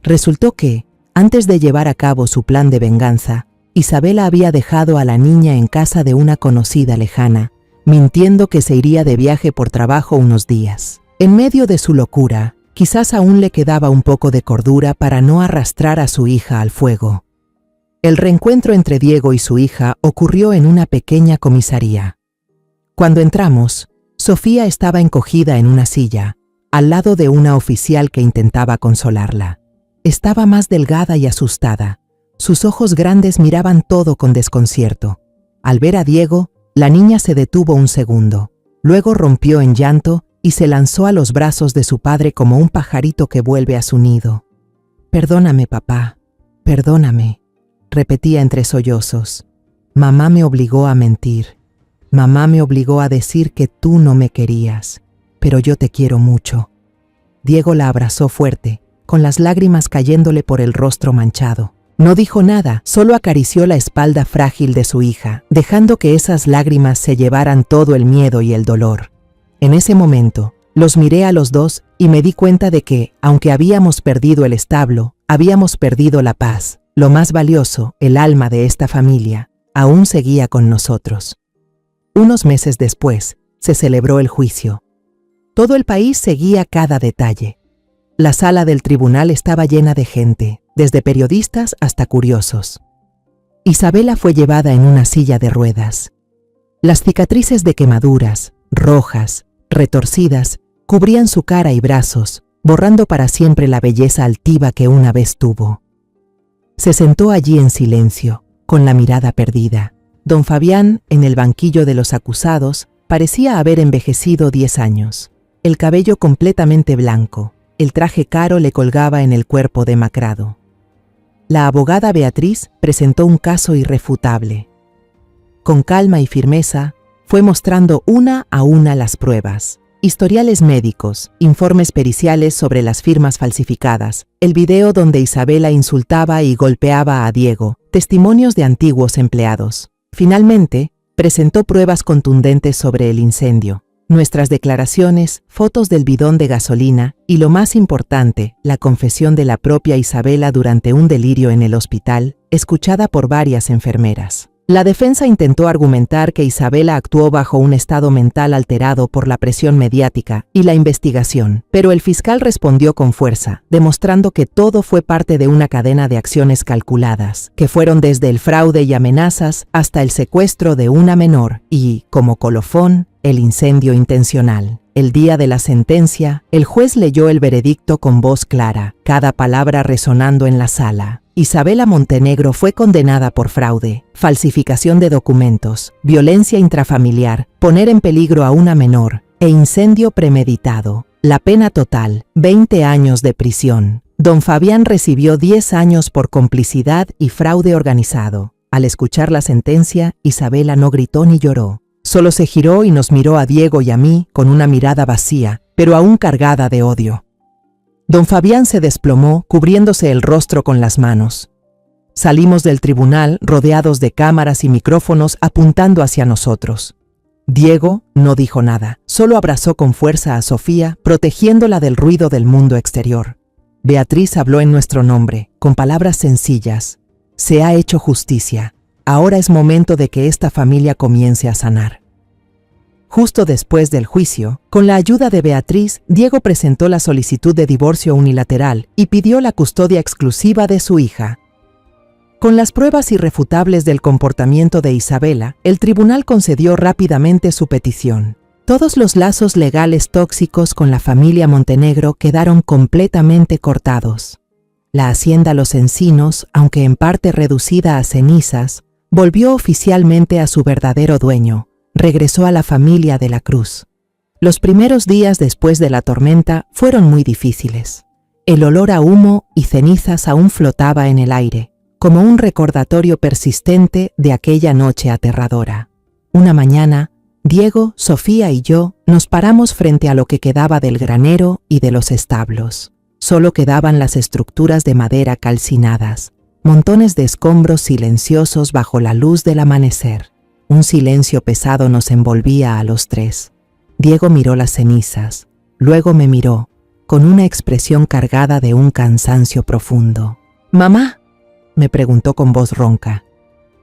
Resultó que, antes de llevar a cabo su plan de venganza, Isabela había dejado a la niña en casa de una conocida lejana, mintiendo que se iría de viaje por trabajo unos días. En medio de su locura, quizás aún le quedaba un poco de cordura para no arrastrar a su hija al fuego. El reencuentro entre Diego y su hija ocurrió en una pequeña comisaría. Cuando entramos, Sofía estaba encogida en una silla, al lado de una oficial que intentaba consolarla. Estaba más delgada y asustada. Sus ojos grandes miraban todo con desconcierto. Al ver a Diego, la niña se detuvo un segundo. Luego rompió en llanto y se lanzó a los brazos de su padre como un pajarito que vuelve a su nido. «Perdóname, papá, perdóname», repetía entre sollozos. «Mamá me obligó a mentir. Mamá me obligó a decir que tú no me querías, pero yo te quiero mucho». Diego la abrazó fuerte, con las lágrimas cayéndole por el rostro manchado. No dijo nada, solo acarició la espalda frágil de su hija, dejando que esas lágrimas se llevaran todo el miedo y el dolor. En ese momento, los miré a los dos y me di cuenta de que, aunque habíamos perdido el establo, habíamos perdido la paz. Lo más valioso, el alma de esta familia, aún seguía con nosotros. Unos meses después, se celebró el juicio. Todo el país seguía cada detalle. La sala del tribunal estaba llena de gente, desde periodistas hasta curiosos. Isabela fue llevada en una silla de ruedas. Las cicatrices de quemaduras, rojas, retorcidas, cubrían su cara y brazos, borrando para siempre la belleza altiva que una vez tuvo. Se sentó allí en silencio, con la mirada perdida. Don Fabián, en el banquillo de los acusados, parecía haber envejecido 10 años. El cabello completamente blanco, el traje caro le colgaba en el cuerpo demacrado. La abogada Beatriz presentó un caso irrefutable. Con calma y firmeza, fue mostrando una a una las pruebas. Historiales médicos, informes periciales sobre las firmas falsificadas, el video donde Isabela insultaba y golpeaba a Diego, testimonios de antiguos empleados. Finalmente, presentó pruebas contundentes sobre el incendio, nuestras declaraciones, fotos del bidón de gasolina y, lo más importante, la confesión de la propia Isabela durante un delirio en el hospital, escuchada por varias enfermeras. La defensa intentó argumentar que Isabela actuó bajo un estado mental alterado por la presión mediática y la investigación, pero el fiscal respondió con fuerza, demostrando que todo fue parte de una cadena de acciones calculadas, que fueron desde el fraude y amenazas hasta el secuestro de una menor y, como colofón, el incendio intencional. El día de la sentencia, el juez leyó el veredicto con voz clara, cada palabra resonando en la sala. Isabela Montenegro fue condenada por fraude, falsificación de documentos, violencia intrafamiliar, poner en peligro a una menor e incendio premeditado. La pena total, 20 años de prisión. Don Fabián recibió 10 años por complicidad y fraude organizado. Al escuchar la sentencia, Isabela no gritó ni lloró. Solo se giró y nos miró a Diego y a mí con una mirada vacía, pero aún cargada de odio. Don Fabián se desplomó, cubriéndose el rostro con las manos. Salimos del tribunal rodeados de cámaras y micrófonos apuntando hacia nosotros. Diego no dijo nada, solo abrazó con fuerza a Sofía, protegiéndola del ruido del mundo exterior. Beatriz habló en nuestro nombre, con palabras sencillas. Se ha hecho justicia. Ahora es momento de que esta familia comience a sanar. Justo después del juicio, con la ayuda de Beatriz, Diego presentó la solicitud de divorcio unilateral y pidió la custodia exclusiva de su hija. Con las pruebas irrefutables del comportamiento de Isabela, el tribunal concedió rápidamente su petición. Todos los lazos legales tóxicos con la familia Montenegro quedaron completamente cortados. La hacienda Los Encinos, aunque en parte reducida a cenizas, volvió oficialmente a su verdadero dueño. Regresó a la familia de la Cruz. Los primeros días después de la tormenta fueron muy difíciles. El olor a humo y cenizas aún flotaba en el aire, como un recordatorio persistente de aquella noche aterradora. Una mañana, Diego, Sofía y yo nos paramos frente a lo que quedaba del granero y de los establos. Solo quedaban las estructuras de madera calcinadas, montones de escombros silenciosos bajo la luz del amanecer. Un silencio pesado nos envolvía a los tres. Diego miró las cenizas, luego me miró, con una expresión cargada de un cansancio profundo. «Mamá», me preguntó con voz ronca,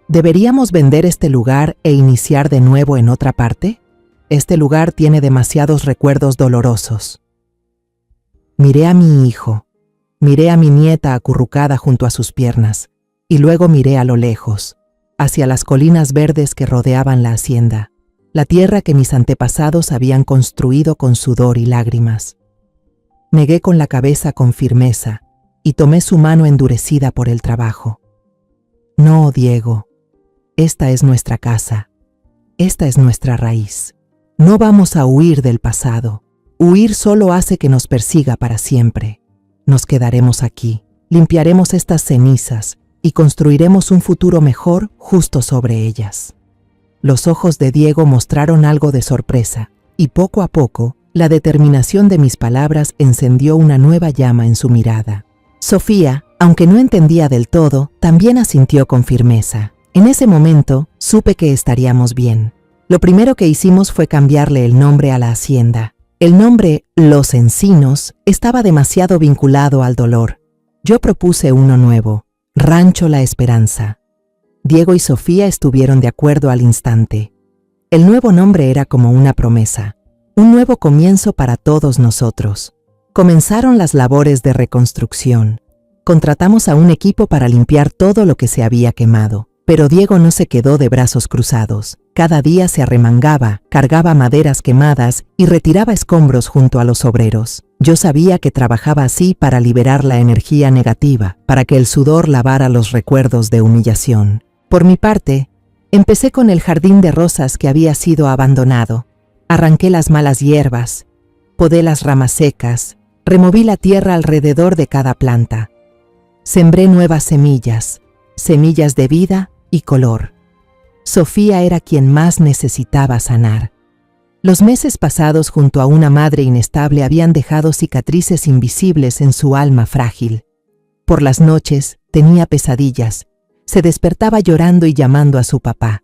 ¿deberíamos vender este lugar e iniciar de nuevo en otra parte? Este lugar tiene demasiados recuerdos dolorosos. Miré a mi hijo, miré a mi nieta acurrucada junto a sus piernas, y luego miré a lo lejos, hacia las colinas verdes que rodeaban la hacienda, la tierra que mis antepasados habían construido con sudor y lágrimas. Negué con la cabeza con firmeza y tomé su mano endurecida por el trabajo. No, Diego, esta es nuestra casa, esta es nuestra raíz. No vamos a huir del pasado. Huir solo hace que nos persiga para siempre. Nos quedaremos aquí, limpiaremos estas cenizas y construiremos un futuro mejor justo sobre ellas. Los ojos de Diego mostraron algo de sorpresa, y poco a poco, la determinación de mis palabras encendió una nueva llama en su mirada. Sofía, aunque no entendía del todo, también asintió con firmeza. En ese momento, supe que estaríamos bien. Lo primero que hicimos fue cambiarle el nombre a la hacienda. El nombre Los Encinos estaba demasiado vinculado al dolor. Yo propuse uno nuevo, Rancho La Esperanza. Diego y Sofía estuvieron de acuerdo al instante. El nuevo nombre era como una promesa, un nuevo comienzo para todos nosotros. Comenzaron las labores de reconstrucción. Contratamos a un equipo para limpiar todo lo que se había quemado. Pero Diego no se quedó de brazos cruzados. Cada día se arremangaba, cargaba maderas quemadas y retiraba escombros junto a los obreros. Yo sabía que trabajaba así para liberar la energía negativa, para que el sudor lavara los recuerdos de humillación. Por mi parte, empecé con el jardín de rosas que había sido abandonado. Arranqué las malas hierbas, podé las ramas secas, removí la tierra alrededor de cada planta. Sembré nuevas semillas, semillas de vida y color. Sofía era quien más necesitaba sanar. Los meses pasados junto a una madre inestable habían dejado cicatrices invisibles en su alma frágil. Por las noches tenía pesadillas. Se despertaba llorando y llamando a su papá.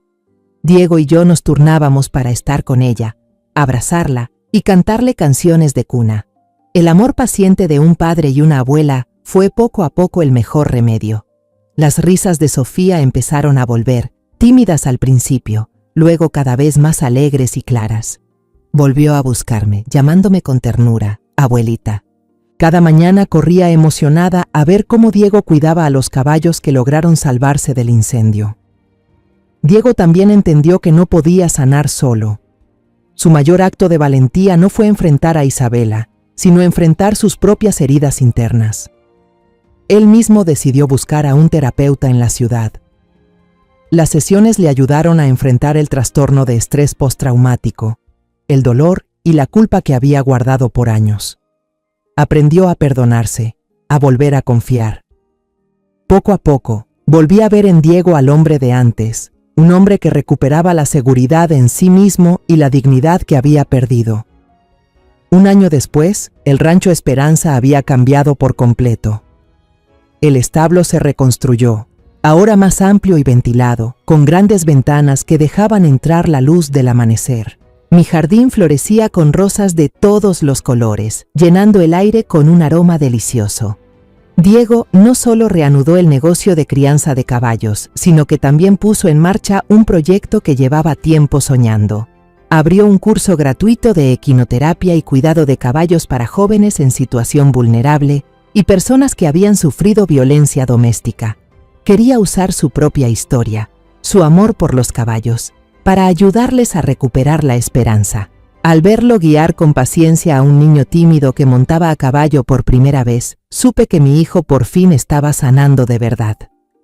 Diego y yo nos turnábamos para estar con ella, abrazarla y cantarle canciones de cuna. El amor paciente de un padre y una abuela fue poco a poco el mejor remedio. Las risas de Sofía empezaron a volver, tímidas al principio, luego cada vez más alegres y claras. Volvió a buscarme, llamándome con ternura, abuelita. Cada mañana corría emocionada a ver cómo Diego cuidaba a los caballos que lograron salvarse del incendio. Diego también entendió que no podía sanar solo. Su mayor acto de valentía no fue enfrentar a Isabela, sino enfrentar sus propias heridas internas. Él mismo decidió buscar a un terapeuta en la ciudad. Las sesiones le ayudaron a enfrentar el trastorno de estrés postraumático, el dolor y la culpa que había guardado por años. Aprendió a perdonarse, a volver a confiar. Poco a poco, Volví a ver en Diego al hombre de antes, un hombre que recuperaba la seguridad en sí mismo y la dignidad que había perdido. Un año después, el Rancho Esperanza había cambiado por completo. El establo se reconstruyó, ahora más amplio y ventilado, con grandes ventanas que dejaban entrar la luz del amanecer. Mi jardín florecía con rosas de todos los colores, llenando el aire con un aroma delicioso. Diego no solo reanudó el negocio de crianza de caballos, sino que también puso en marcha un proyecto que llevaba tiempo soñando. Abrió un curso gratuito de equinoterapia y cuidado de caballos para jóvenes en situación vulnerable y personas que habían sufrido violencia doméstica. Quería usar su propia historia, su amor por los caballos, para ayudarles a recuperar la esperanza. Al verlo guiar con paciencia a un niño tímido que montaba a caballo por primera vez, supe que mi hijo por fin estaba sanando de verdad.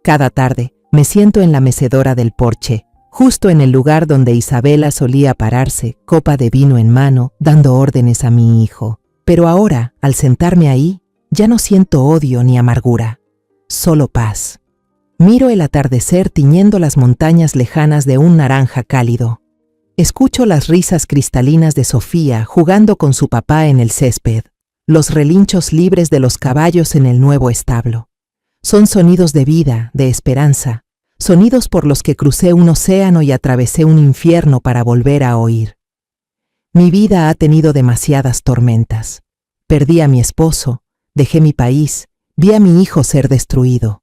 Cada tarde, me siento en la mecedora del porche, justo en el lugar donde Isabela solía pararse, copa de vino en mano, dando órdenes a mi hijo. Pero ahora, al sentarme ahí, ya no siento odio ni amargura, solo paz. Miro el atardecer tiñendo las montañas lejanas de un naranja cálido. Escucho las risas cristalinas de Sofía jugando con su papá en el césped, los relinchos libres de los caballos en el nuevo establo. Son sonidos de vida, de esperanza, sonidos por los que crucé un océano y atravesé un infierno para volver a oír. Mi vida ha tenido demasiadas tormentas. Perdí a mi esposo, dejé mi país, vi a mi hijo ser destruido.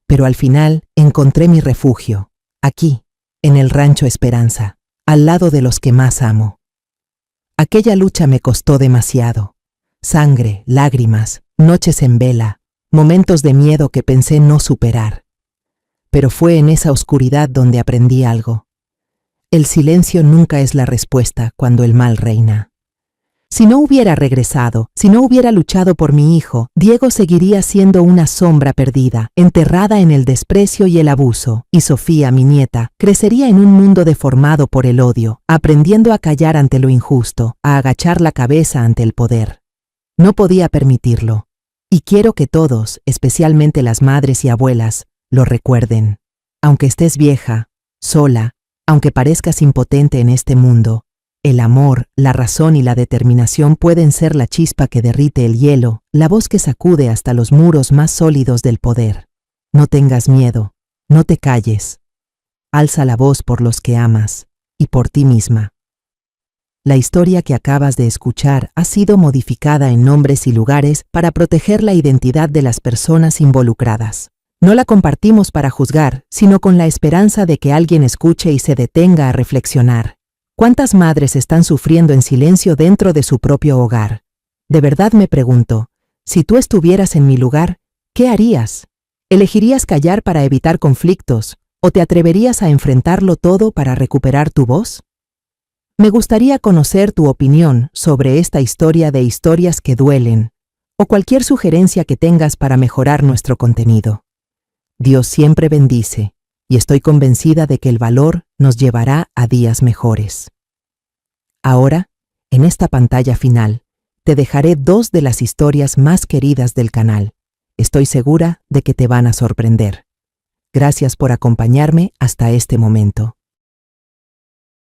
Pero al final encontré mi refugio, aquí, en el Rancho Esperanza, al lado de los que más amo. Aquella lucha me costó demasiado. Sangre, lágrimas, noches en vela, momentos de miedo que pensé no superar. Pero fue en esa oscuridad donde aprendí algo. El silencio nunca es la respuesta cuando el mal reina. Si no hubiera regresado, si no hubiera luchado por mi hijo, Diego seguiría siendo una sombra perdida, enterrada en el desprecio y el abuso, y Sofía, mi nieta, crecería en un mundo deformado por el odio, aprendiendo a callar ante lo injusto, a agachar la cabeza ante el poder. No podía permitirlo, y quiero que todos, especialmente las madres y abuelas, lo recuerden. Aunque estés vieja, sola, aunque parezcas impotente en este mundo, el amor, la razón y la determinación pueden ser la chispa que derrite el hielo, la voz que sacude hasta los muros más sólidos del poder. No tengas miedo, no te calles. Alza la voz por los que amas y por ti misma. La historia que acabas de escuchar ha sido modificada en nombres y lugares para proteger la identidad de las personas involucradas. No la compartimos para juzgar, sino con la esperanza de que alguien escuche y se detenga a reflexionar. ¿Cuántas madres están sufriendo en silencio dentro de su propio hogar? De verdad me pregunto, si tú estuvieras en mi lugar, ¿qué harías? ¿Elegirías callar para evitar conflictos o te atreverías a enfrentarlo todo para recuperar tu voz? Me gustaría conocer tu opinión sobre esta historia de historias que duelen o cualquier sugerencia que tengas para mejorar nuestro contenido. Dios siempre bendice. Y estoy convencida de que el valor nos llevará a días mejores. Ahora, en esta pantalla final, te dejaré 2 de las historias más queridas del canal. Estoy segura de que te van a sorprender. Gracias por acompañarme hasta este momento.